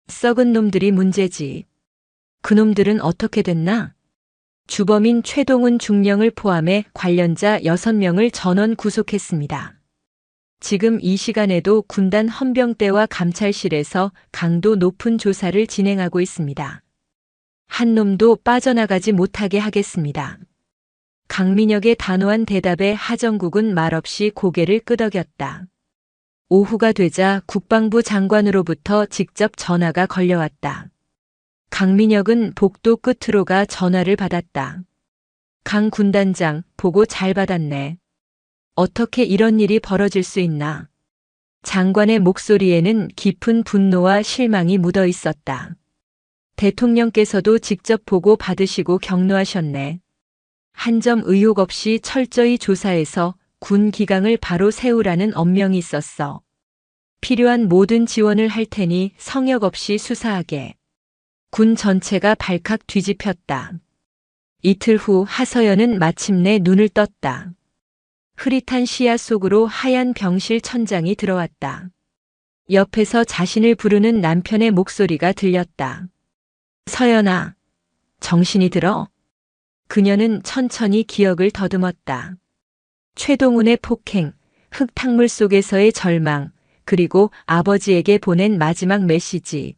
썩은 놈들이 문제지. 그놈들은 어떻게 됐나? 주범인 최동훈 중령을 포함해 관련자 6명을 전원 구속했습니다. 지금 이 시간에도 군단 헌병대와 감찰실에서 강도 높은 조사를 진행하고 있습니다. 한 놈도 빠져나가지 못하게 하겠습니다. 강민혁의 단호한 대답에 하정국은 말없이 고개를 끄덕였다. 오후가 되자 국방부 장관으로부터 직접 전화가 걸려왔다. 강민혁은 복도 끝으로 가 전화를 받았다. 강 군단장, 보고 잘 받았네. 어떻게 이런 일이 벌어질 수 있나? 장관의 목소리에는 깊은 분노와 실망이 묻어 있었다. 대통령께서도 직접 보고 받으시고 격려하셨네. 한 점 의혹 없이 철저히 조사해서 군 기강을 바로 세우라는 엄명이 있었어. 필요한 모든 지원을 할 테니 성역 없이 수사하게. 군 전체가 발칵 뒤집혔다. 이틀 후 하서연은 마침내 눈을 떴다. 흐릿한 시야 속으로 하얀 병실 천장이 들어왔다. 옆에서 자신을 부르는 남편의 목소리가 들렸다. 서연아, 정신이 들어? 그녀는 천천히 기억을 더듬었다. 최동훈의 폭행, 흙탕물 속에서의 절망, 그리고 아버지에게 보낸 마지막 메시지.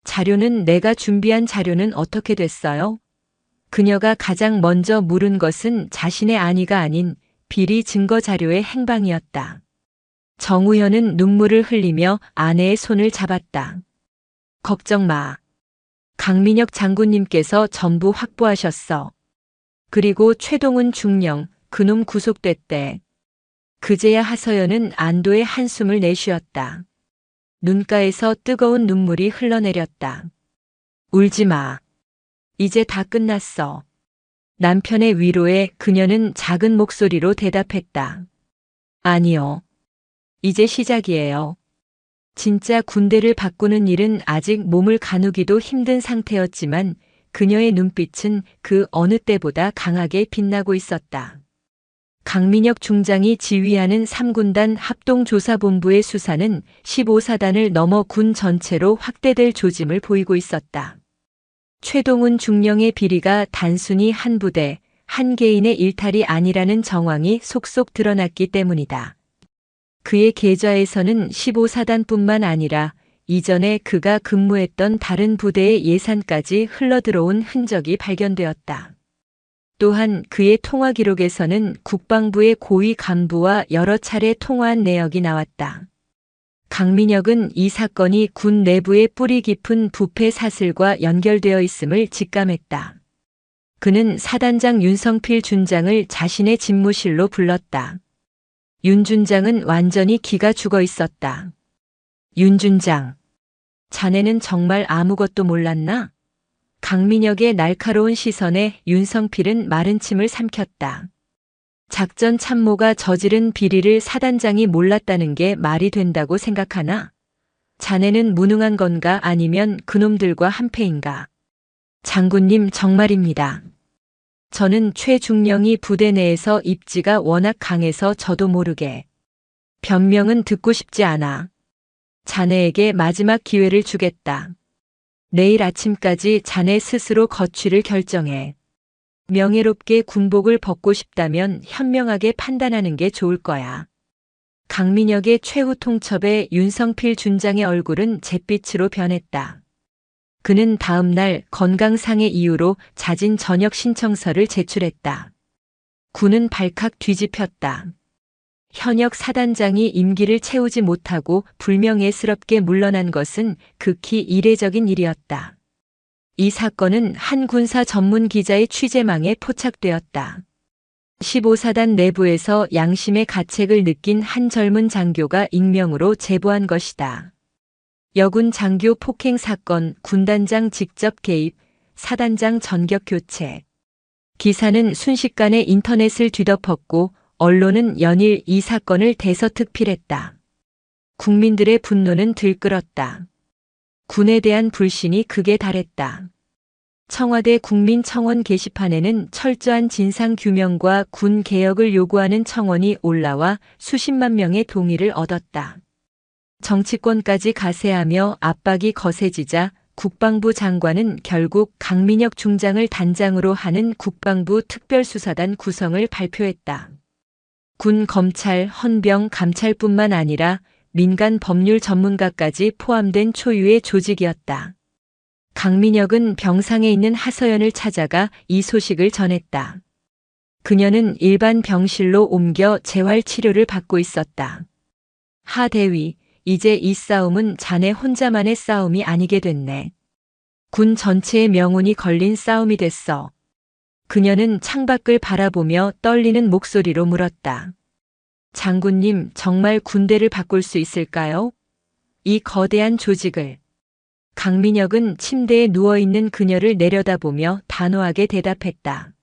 자료는 내가 준비한 자료는 어떻게 됐어요? 그녀가 가장 먼저 물은 것은 자신의 안위가 아닌 비리 증거 자료의 행방이었다. 정우현은 눈물을 흘리며 아내의 손을 잡았다. 걱정 마. 강민혁 장군님께서 전부 확보하셨어. 그리고 최동훈 중령, 그놈 구속됐대. 그제야 하서연은 안도의 한숨을 내쉬었다. 눈가에서 뜨거운 눈물이 흘러내렸다. 울지 마. 이제 다 끝났어. 남편의 위로에 그녀는 작은 목소리로 대답했다. 아니요. 이제 시작이에요. 진짜 군대를 바꾸는 일은 아직 몸을 가누기도 힘든 상태였지만 그녀의 눈빛은 그 어느 때보다 강하게 빛나고 있었다. 강민혁 중장이 지휘하는 3군단 합동조사본부의 수사는 15사단을 넘어 군 전체로 확대될 조짐을 보이고 있었다. 최동훈 중령의 비리가 단순히 한 부대, 한 개인의 일탈이 아니라는 정황이 속속 드러났기 때문이다. 그의 계좌에서는 15사단뿐만 아니라 이전에 그가 근무했던 다른 부대의 예산까지 흘러들어온 흔적이 발견되었다. 또한 그의 통화 기록에서는 국방부의 고위 간부와 여러 차례 통화한 내역이 나왔다. 강민혁은 이 사건이 군 내부의 뿌리 깊은 부패 사슬과 연결되어 있음을 직감했다. 그는 사단장 윤성필 준장을 자신의 집무실로 불렀다. 윤 준장은 완전히 기가 죽어 있었다. 윤 준장, 자네는 정말 아무것도 몰랐나? 강민혁의 날카로운 시선에 윤성필은 마른 침을 삼켰다. 작전 참모가 저지른 비리를 사단장이 몰랐다는 게 말이 된다고 생각하나? 자네는 무능한 건가 아니면 그놈들과 한패인가? 장군님 정말입니다. 저는 최중령이 부대 내에서 입지가 워낙 강해서 저도 모르게. 변명은 듣고 싶지 않아. 자네에게 마지막 기회를 주겠다. 내일 아침까지 자네 스스로 거취를 결정해. 명예롭게 군복을 벗고 싶다면 현명하게 판단하는 게 좋을 거야. 강민혁의 최후 통첩에 윤성필 준장의 얼굴은 잿빛으로 변했다. 그는 다음 날 건강상의 이유로 자진 전역 신청서를 제출했다. 군은 발칵 뒤집혔다. 현역 사단장이 임기를 채우지 못하고 불명예스럽게 물러난 것은 극히 이례적인 일이었다. 이 사건은 한 군사 전문 기자의 취재망에 포착되었다. 15사단 내부에서 양심의 가책을 느낀 한 젊은 장교가 익명으로 제보한 것이다. 여군 장교 폭행 사건, 군단장 직접 개입, 사단장 전격 교체. 기사는 순식간에 인터넷을 뒤덮었고 언론은 연일 이 사건을 대서특필했다. 국민들의 분노는 들끓었다. 군에 대한 불신이 극에 달했다. 청와대 국민청원 게시판에는 철저한 진상규명과 군 개혁을 요구하는 청원이 올라와 수십만 명의 동의를 얻었다. 정치권까지 가세하며 압박이 거세지자 국방부 장관은 결국 강민혁 중장을 단장으로 하는 국방부 특별수사단 구성을 발표했다. 군, 검찰, 헌병, 감찰뿐만 아니라 민간 법률 전문가까지 포함된 초유의 조직이었다. 강민혁은 병상에 있는 하서연을 찾아가 이 소식을 전했다. 그녀는 일반 병실로 옮겨 재활 치료를 받고 있었다. 하 대위, 이제 이 싸움은 자네 혼자만의 싸움이 아니게 됐네. 군 전체의 명운이 걸린 싸움이 됐어. 그녀는 창밖을 바라보며 떨리는 목소리로 물었다. 장군님, 정말 군대를 바꿀 수 있을까요? 이 거대한 조직을. 강민혁은 침대에 누워있는 그녀를 내려다보며 단호하게 대답했다.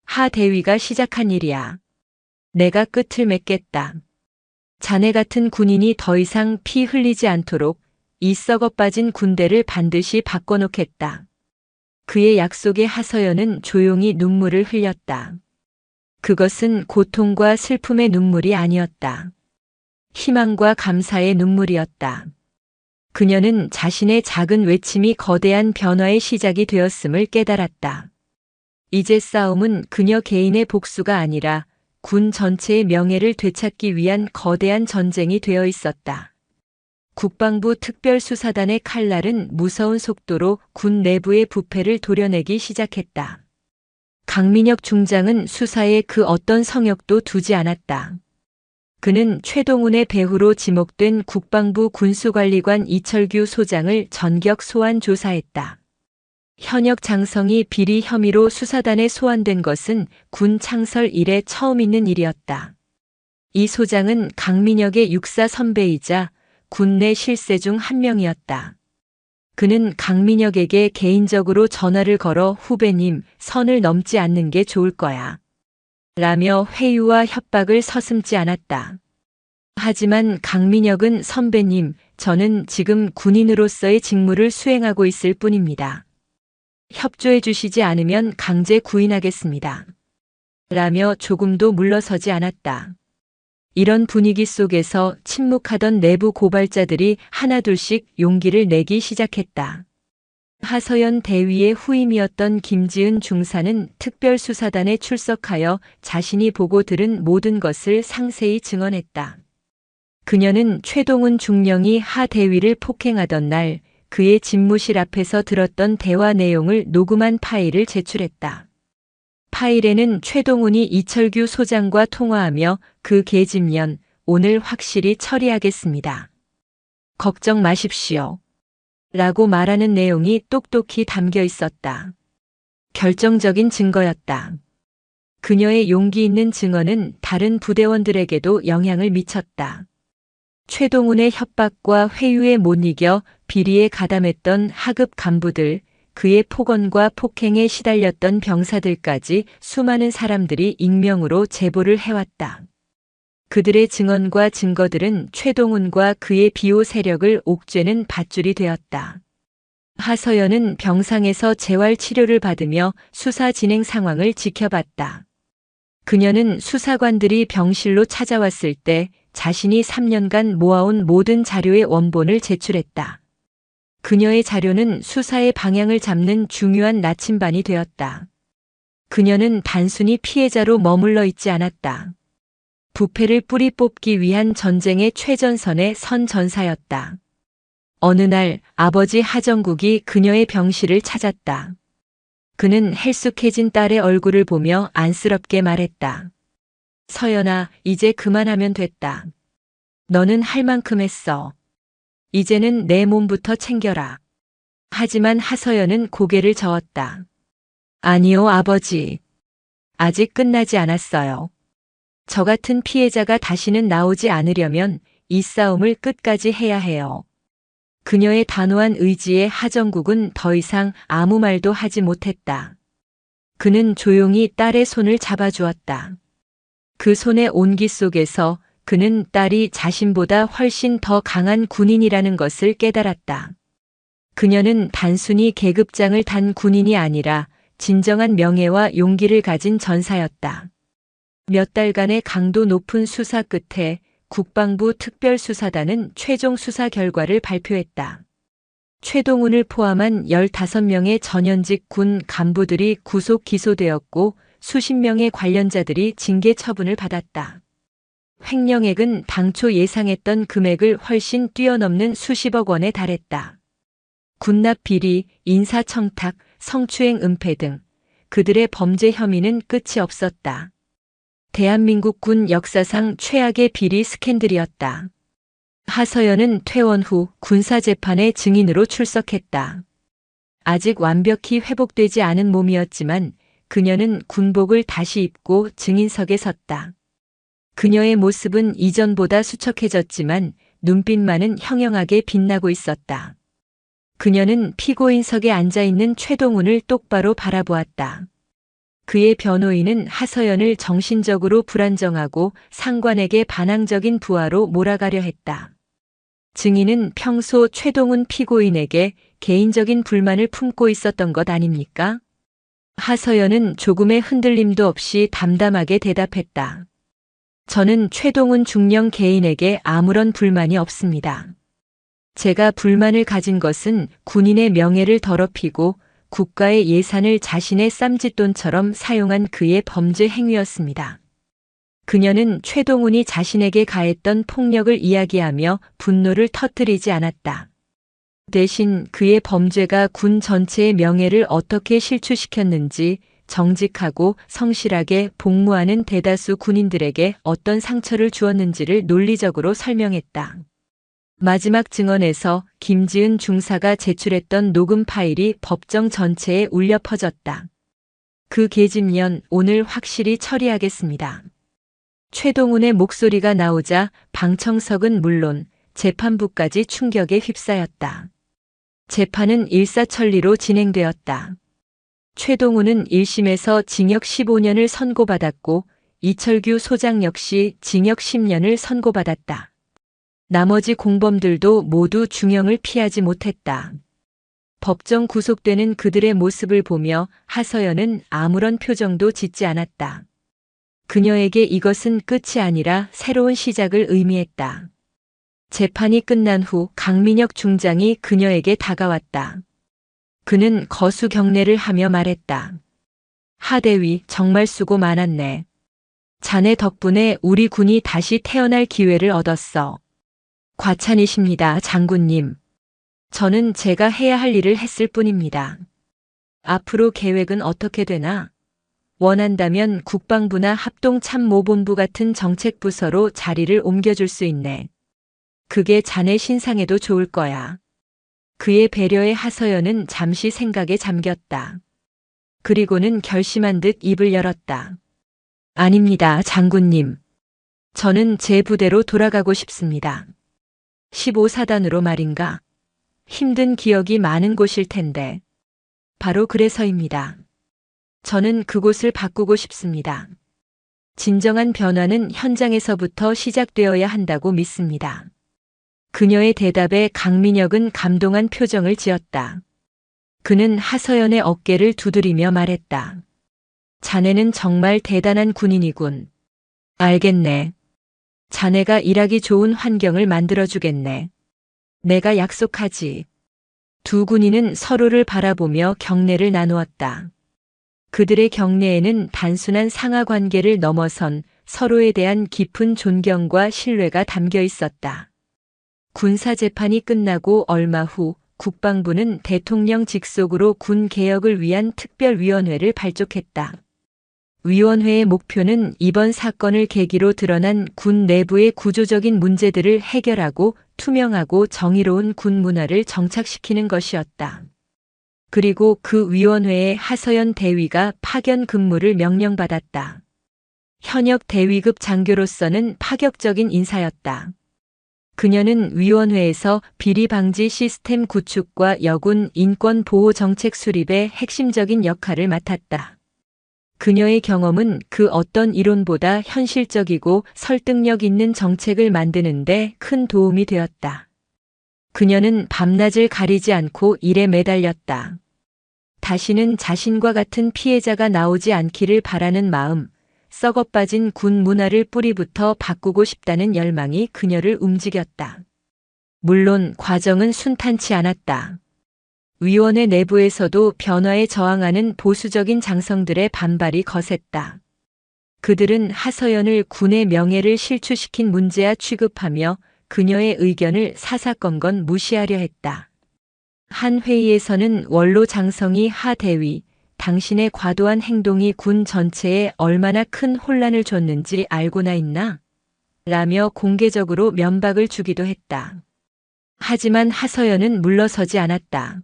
하 대위가 시작한 일이야. 내가 끝을 맺겠다. 자네 같은 군인이 더 이상 피 흘리지 않도록 이 썩어 빠진 군대를 반드시 바꿔놓겠다. 그의 약속에 하서연은 조용히 눈물을 흘렸다. 그것은 고통과 슬픔의 눈물이 아니었다. 희망과 감사의 눈물이었다. 그녀는 자신의 작은 외침이 거대한 변화의 시작이 되었음을 깨달았다. 이제 싸움은 그녀 개인의 복수가 아니라 군 전체의 명예를 되찾기 위한 거대한 전쟁이 되어 있었다. 국방부 특별수사단의 칼날은 무서운 속도로 군 내부의 부패를 도려내기 시작했다. 강민혁 중장은 수사에 그 어떤 성역도 두지 않았다. 그는 최동훈의 배후로 지목된 국방부 군수관리관 이철규 소장을 전격 소환 조사했다. 현역 장성이 비리 혐의로 수사단에 소환된 것은 군 창설 이래 처음 있는 일이었다. 이 소장은 강민혁의 육사 선배이자 군내 실세 중 한 명이었다. 그는 강민혁에게 개인적으로 전화를 걸어 후배님, 선을 넘지 않는 게 좋을 거야. 라며 회유와 협박을 서슴지 않았다. 하지만 강민혁은 선배님, 저는 지금 군인으로서의 직무를 수행하고 있을 뿐입니다. 협조해 주시지 않으면 강제 구인하겠습니다. 라며 조금도 물러서지 않았다. 이런 분위기 속에서 침묵하던 내부 고발자들이 하나둘씩 용기를 내기 시작했다. 하서연 대위의 후임이었던 김지은 중사는 특별수사단에 출석하여 자신이 보고 들은 모든 것을 상세히 증언했다. 그녀는 최동훈 중령이 하 대위를 폭행하던 날 그의 집무실 앞에서 들었던 대화 내용을 녹음한 파일을 제출했다. 파일에는 최동훈이 이철규 소장과 통화하며 그 계집년 오늘 확실히 처리하겠습니다. 걱정 마십시오. 라고 말하는 내용이 똑똑히 담겨 있었다. 결정적인 증거였다. 그녀의 용기 있는 증언은 다른 부대원들에게도 영향을 미쳤다. 최동훈의 협박과 회유에 못 이겨 비리에 가담했던 하급 간부들, 그의 폭언과 폭행에 시달렸던 병사들까지 수많은 사람들이 익명으로 제보를 해왔다. 그들의 증언과 증거들은 최동훈과 그의 비호 세력을 옥죄는 밧줄이 되었다. 하서연은 병상에서 재활 치료를 받으며 수사 진행 상황을 지켜봤다. 그녀는 수사관들이 병실로 찾아왔을 때 자신이 3년간 모아온 모든 자료의 원본을 제출했다. 그녀의 자료는 수사의 방향을 잡는 중요한 나침반이 되었다. 그녀는 단순히 피해자로 머물러 있지 않았다. 부패를 뿌리 뽑기 위한 전쟁의 최전선에 선 전사였다. 어느 날 아버지 하정국이 그녀의 병실을 찾았다. 그는 헬쑥해진 딸의 얼굴을 보며 안쓰럽게 말했다. 서연아, 이제 그만하면 됐다. 너는 할 만큼 했어. 이제는 내 몸부터 챙겨라. 하지만 하서연은 고개를 저었다. 아니요, 아버지. 아직 끝나지 않았어요. 저 같은 피해자가 다시는 나오지 않으려면 이 싸움을 끝까지 해야 해요. 그녀의 단호한 의지에 하정국은 더 이상 아무 말도 하지 못했다. 그는 조용히 딸의 손을 잡아주었다. 그 손의 온기 속에서 그는 딸이 자신보다 훨씬 더 강한 군인이라는 것을 깨달았다. 그녀는 단순히 계급장을 단 군인이 아니라 진정한 명예와 용기를 가진 전사였다. 몇 달간의 강도 높은 수사 끝에 국방부 특별수사단은 최종 수사 결과를 발표했다. 최동훈을 포함한 15명의 전현직 군 간부들이 구속 기소되었고 수십 명의 관련자들이 징계 처분을 받았다. 횡령액은 당초 예상했던 금액을 훨씬 뛰어넘는 수십억 원에 달했다. 군납 비리, 인사청탁, 성추행 은폐 등 그들의 범죄 혐의는 끝이 없었다. 대한민국 군 역사상 최악의 비리 스캔들이었다. 하서연은 퇴원 후 군사재판의 증인으로 출석했다. 아직 완벽히 회복되지 않은 몸이었지만 그녀는 군복을 다시 입고 증인석에 섰다. 그녀의 모습은 이전보다 수척해졌지만 눈빛만은 형형하게 빛나고 있었다. 그녀는 피고인석에 앉아있는 최동훈을 똑바로 바라보았다. 그의 변호인은 하서연을 정신적으로 불안정하고 상관에게 반항적인 부하로 몰아가려 했다. 증인은 평소 최동훈 피고인에게 개인적인 불만을 품고 있었던 것 아닙니까? 하서연은 조금의 흔들림도 없이 담담하게 대답했다. 저는 최동훈 중령 개인에게 아무런 불만이 없습니다. 제가 불만을 가진 것은 군인의 명예를 더럽히고 국가의 예산을 자신의 쌈짓돈처럼 사용한 그의 범죄 행위였습니다. 그녀는 최동훈이 자신에게 가했던 폭력을 이야기하며 분노를 터뜨리지 않았다. 대신 그의 범죄가 군 전체의 명예를 어떻게 실추시켰는지 정직하고 성실하게 복무하는 대다수 군인들에게 어떤 상처를 주었는지를 논리적으로 설명했다. 마지막 증언에서 김지은 중사가 제출했던 녹음 파일이 법정 전체에 울려 퍼졌다. 그 계집년 오늘 확실히 처리하겠습니다. 최동훈의 목소리가 나오자 방청석은 물론 재판부까지 충격에 휩싸였다. 재판은 일사천리로 진행되었다. 최동훈은 1심에서 징역 15년을 선고받았고 이철규 소장 역시 징역 10년을 선고받았다. 나머지 공범들도 모두 중형을 피하지 못했다. 법정 구속되는 그들의 모습을 보며 하서연은 아무런 표정도 짓지 않았다. 그녀에게 이것은 끝이 아니라 새로운 시작을 의미했다. 재판이 끝난 후 강민혁 중장이 그녀에게 다가왔다. 그는 거수 경례를 하며 말했다. 하대위 정말 수고 많았네. 자네 덕분에 우리 군이 다시 태어날 기회를 얻었어. 과찬이십니다, 장군님. 저는 제가 해야 할 일을 했을 뿐입니다. 앞으로 계획은 어떻게 되나? 원한다면 국방부나 합동참모본부 같은 정책부서로 자리를 옮겨줄 수 있네. 그게 자네 신상에도 좋을 거야. 그의 배려에 하서연은 잠시 생각에 잠겼다. 그리고는 결심한 듯 입을 열었다. 아닙니다, 장군님. 저는 제 부대로 돌아가고 싶습니다. 15사단으로 말인가? 힘든 기억이 많은 곳일 텐데. 바로 그래서입니다. 저는 그곳을 바꾸고 싶습니다. 진정한 변화는 현장에서부터 시작되어야 한다고 믿습니다. 그녀의 대답에 강민혁은 감동한 표정을 지었다. 그는 하서연의 어깨를 두드리며 말했다. 자네는 정말 대단한 군인이군. 알겠네. 자네가 일하기 좋은 환경을 만들어주겠네. 내가 약속하지. 두 군인은 서로를 바라보며 경례를 나누었다. 그들의 경례에는 단순한 상하 관계를 넘어선 서로에 대한 깊은 존경과 신뢰가 담겨 있었다. 군사재판이 끝나고 얼마 후 국방부는 대통령 직속으로 군 개혁을 위한 특별위원회를 발족했다. 위원회의 목표는 이번 사건을 계기로 드러난 군 내부의 구조적인 문제들을 해결하고 투명하고 정의로운 군 문화를 정착시키는 것이었다. 그리고 그 위원회에 하서연 대위가 파견 근무를 명령받았다. 현역 대위급 장교로서는 파격적인 인사였다. 그녀는 위원회에서 비리 방지 시스템 구축과 여군 인권 보호 정책 수립의 핵심적인 역할을 맡았다. 그녀의 경험은 그 어떤 이론보다 현실적이고 설득력 있는 정책을 만드는 데 큰 도움이 되었다. 그녀는 밤낮을 가리지 않고 일에 매달렸다. 다시는 자신과 같은 피해자가 나오지 않기를 바라는 마음, 썩어빠진 군 문화를 뿌리부터 바꾸고 싶다는 열망이 그녀를 움직였다. 물론 과정은 순탄치 않았다. 위원회 내부에서도 변화에 저항하는 보수적인 장성들의 반발이 거셌다. 그들은 하서연을 군의 명예를 실추시킨 문제야 취급하며 그녀의 의견을 사사건건 무시하려 했다. 한 회의에서는 원로 장성이 하 대위, 당신의 과도한 행동이 군 전체에 얼마나 큰 혼란을 줬는지 알고나 있나? 라며 공개적으로 면박을 주기도 했다. 하지만 하서연은 물러서지 않았다.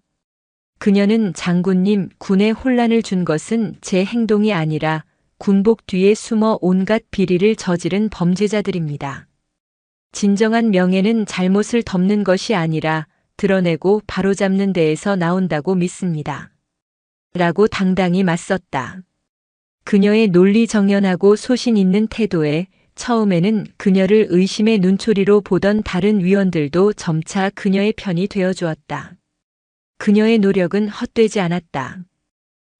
그녀는 장군님, 군에 혼란을 준 것은 제 행동이 아니라 군복 뒤에 숨어 온갖 비리를 저지른 범죄자들입니다. 진정한 명예는 잘못을 덮는 것이 아니라 드러내고 바로잡는 데에서 나온다고 믿습니다. 라고 당당히 맞섰다. 그녀의 논리정연하고 소신 있는 태도에 처음에는 그녀를 의심의 눈초리로 보던 다른 위원들도 점차 그녀의 편이 되어주었다. 그녀의 노력은 헛되지 않았다.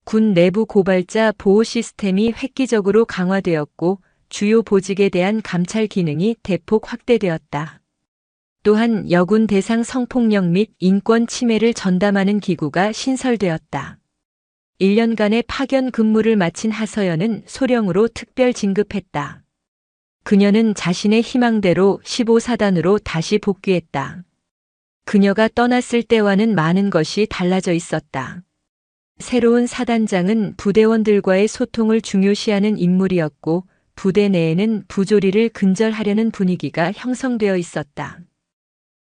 군 내부 고발자 보호 시스템이 획기적으로 강화되었고 주요 보직에 대한 감찰 기능이 대폭 확대되었다. 또한 여군 대상 성폭력 및 인권 침해를 전담하는 기구가 신설되었다. 1년간의 파견 근무를 마친 하서연은 소령으로 특별 진급했다. 그녀는 자신의 희망대로 15사단으로 다시 복귀했다. 그녀가 떠났을 때와는 많은 것이 달라져 있었다. 새로운 사단장은 부대원들과의 소통을 중요시하는 인물이었고 부대 내에는 부조리를 근절하려는 분위기가 형성되어 있었다.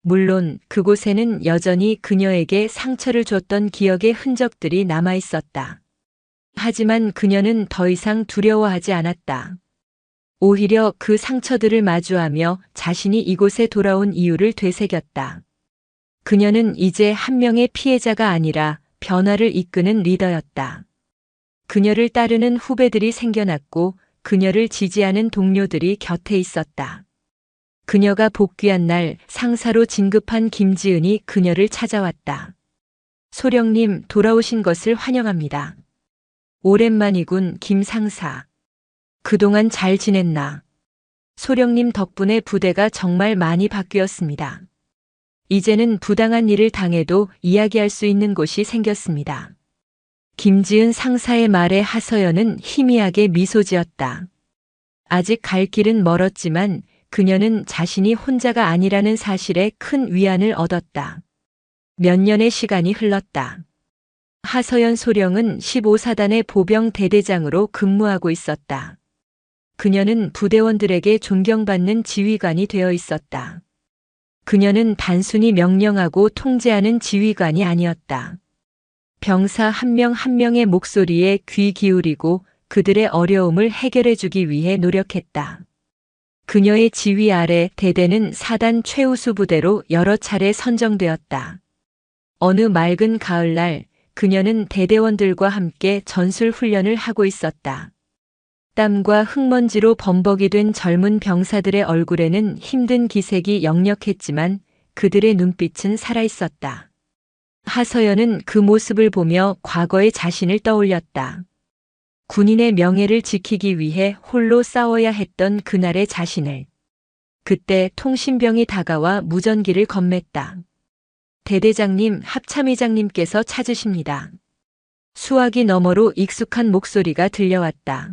물론 그곳에는 여전히 그녀에게 상처를 줬던 기억의 흔적들이 남아 있었다. 하지만 그녀는 더 이상 두려워하지 않았다. 오히려 그 상처들을 마주하며 자신이 이곳에 돌아온 이유를 되새겼다. 그녀는 이제 한 명의 피해자가 아니라 변화를 이끄는 리더였다. 그녀를 따르는 후배들이 생겨났고 그녀를 지지하는 동료들이 곁에 있었다. 그녀가 복귀한 날 상사로 진급한 김지은이 그녀를 찾아왔다. 소령님 돌아오신 것을 환영합니다. 오랜만이군, 김 상사. 그동안 잘 지냈나? 소령님 덕분에 부대가 정말 많이 바뀌었습니다. 이제는 부당한 일을 당해도 이야기할 수 있는 곳이 생겼습니다. 김지은 상사의 말에 하서연은 희미하게 미소 지었다. 아직 갈 길은 멀었지만 그녀는 자신이 혼자가 아니라는 사실에 큰 위안을 얻었다. 몇 년의 시간이 흘렀다. 하서연 소령은 15사단의 보병 대대장으로 근무하고 있었다. 그녀는 부대원들에게 존경받는 지휘관이 되어 있었다. 그녀는 단순히 명령하고 통제하는 지휘관이 아니었다. 병사 한 명 한 명의 목소리에 귀 기울이고 그들의 어려움을 해결해 주기 위해 노력했다. 그녀의 지휘 아래 대대는 사단 최우수 부대로 여러 차례 선정되었다. 어느 맑은 가을날 그녀는 대대원들과 함께 전술 훈련을 하고 있었다. 땀과 흙먼지로 범벅이 된 젊은 병사들의 얼굴에는 힘든 기색이 역력했지만 그들의 눈빛은 살아있었다. 하서연은 그 모습을 보며 과거의 자신을 떠올렸다. 군인의 명예를 지키기 위해 홀로 싸워야 했던 그날의 자신을. 그때 통신병이 다가와 무전기를 건넸다. 대대장님, 합참의장님께서 찾으십니다. 수화기 너머로 익숙한 목소리가 들려왔다.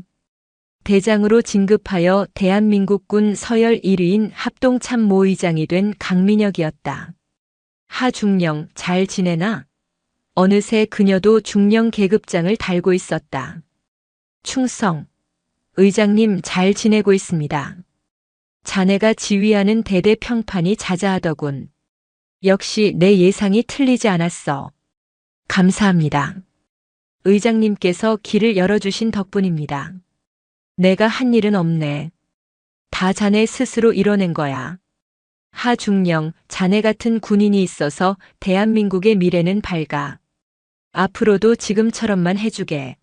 대장으로 진급하여 대한민국군 서열 1위인 합동참모의장이 된 강민혁이었다. 하중령, 잘 지내나? 어느새 그녀도 중령 계급장을 달고 있었다. 충성, 의장님 잘 지내고 있습니다. 자네가 지휘하는 대대 평판이 자자하더군. 역시 내 예상이 틀리지 않았어. 감사합니다. 의장님께서 길을 열어주신 덕분입니다. 내가 한 일은 없네. 다 자네 스스로 이뤄낸 거야. 하중령, 자네 같은 군인이 있어서 대한민국의 미래는 밝아. 앞으로도 지금처럼만 해주게.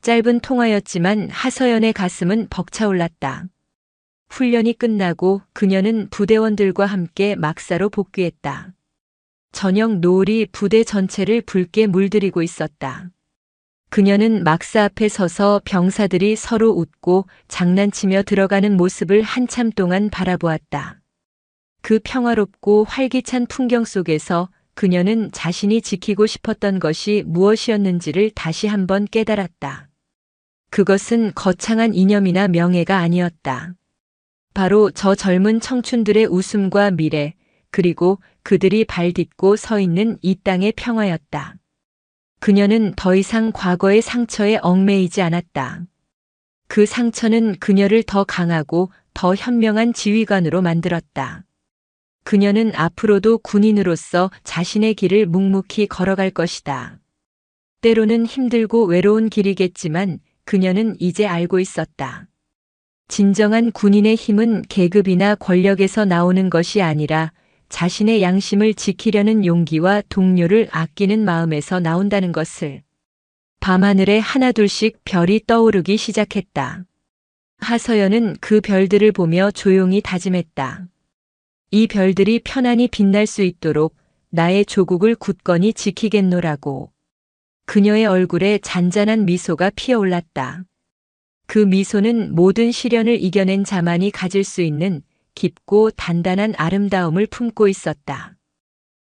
짧은 통화였지만 하서연의 가슴은 벅차올랐다. 훈련이 끝나고 그녀는 부대원들과 함께 막사로 복귀했다. 저녁 노을이 부대 전체를 붉게 물들이고 있었다. 그녀는 막사 앞에 서서 병사들이 서로 웃고 장난치며 들어가는 모습을 한참 동안 바라보았다. 그 평화롭고 활기찬 풍경 속에서 그녀는 자신이 지키고 싶었던 것이 무엇이었는지를 다시 한번 깨달았다. 그것은 거창한 이념이나 명예가 아니었다. 바로 저 젊은 청춘들의 웃음과 미래, 그리고 그들이 발 딛고 서 있는 이 땅의 평화였다. 그녀는 더 이상 과거의 상처에 얽매이지 않았다. 그 상처는 그녀를 더 강하고 더 현명한 지휘관으로 만들었다. 그녀는 앞으로도 군인으로서 자신의 길을 묵묵히 걸어갈 것이다. 때로는 힘들고 외로운 길이겠지만 그녀는 이제 알고 있었다. 진정한 군인의 힘은 계급이나 권력에서 나오는 것이 아니라 자신의 양심을 지키려는 용기와 동료를 아끼는 마음에서 나온다는 것을. 밤하늘에 하나둘씩 별이 떠오르기 시작했다. 하서연은 그 별들을 보며 조용히 다짐했다. 이 별들이 편안히 빛날 수 있도록 나의 조국을 굳건히 지키겠노라고. 그녀의 얼굴에 잔잔한 미소가 피어올랐다. 그 미소는 모든 시련을 이겨낸 자만이 가질 수 있는 깊고 단단한 아름다움을 품고 있었다.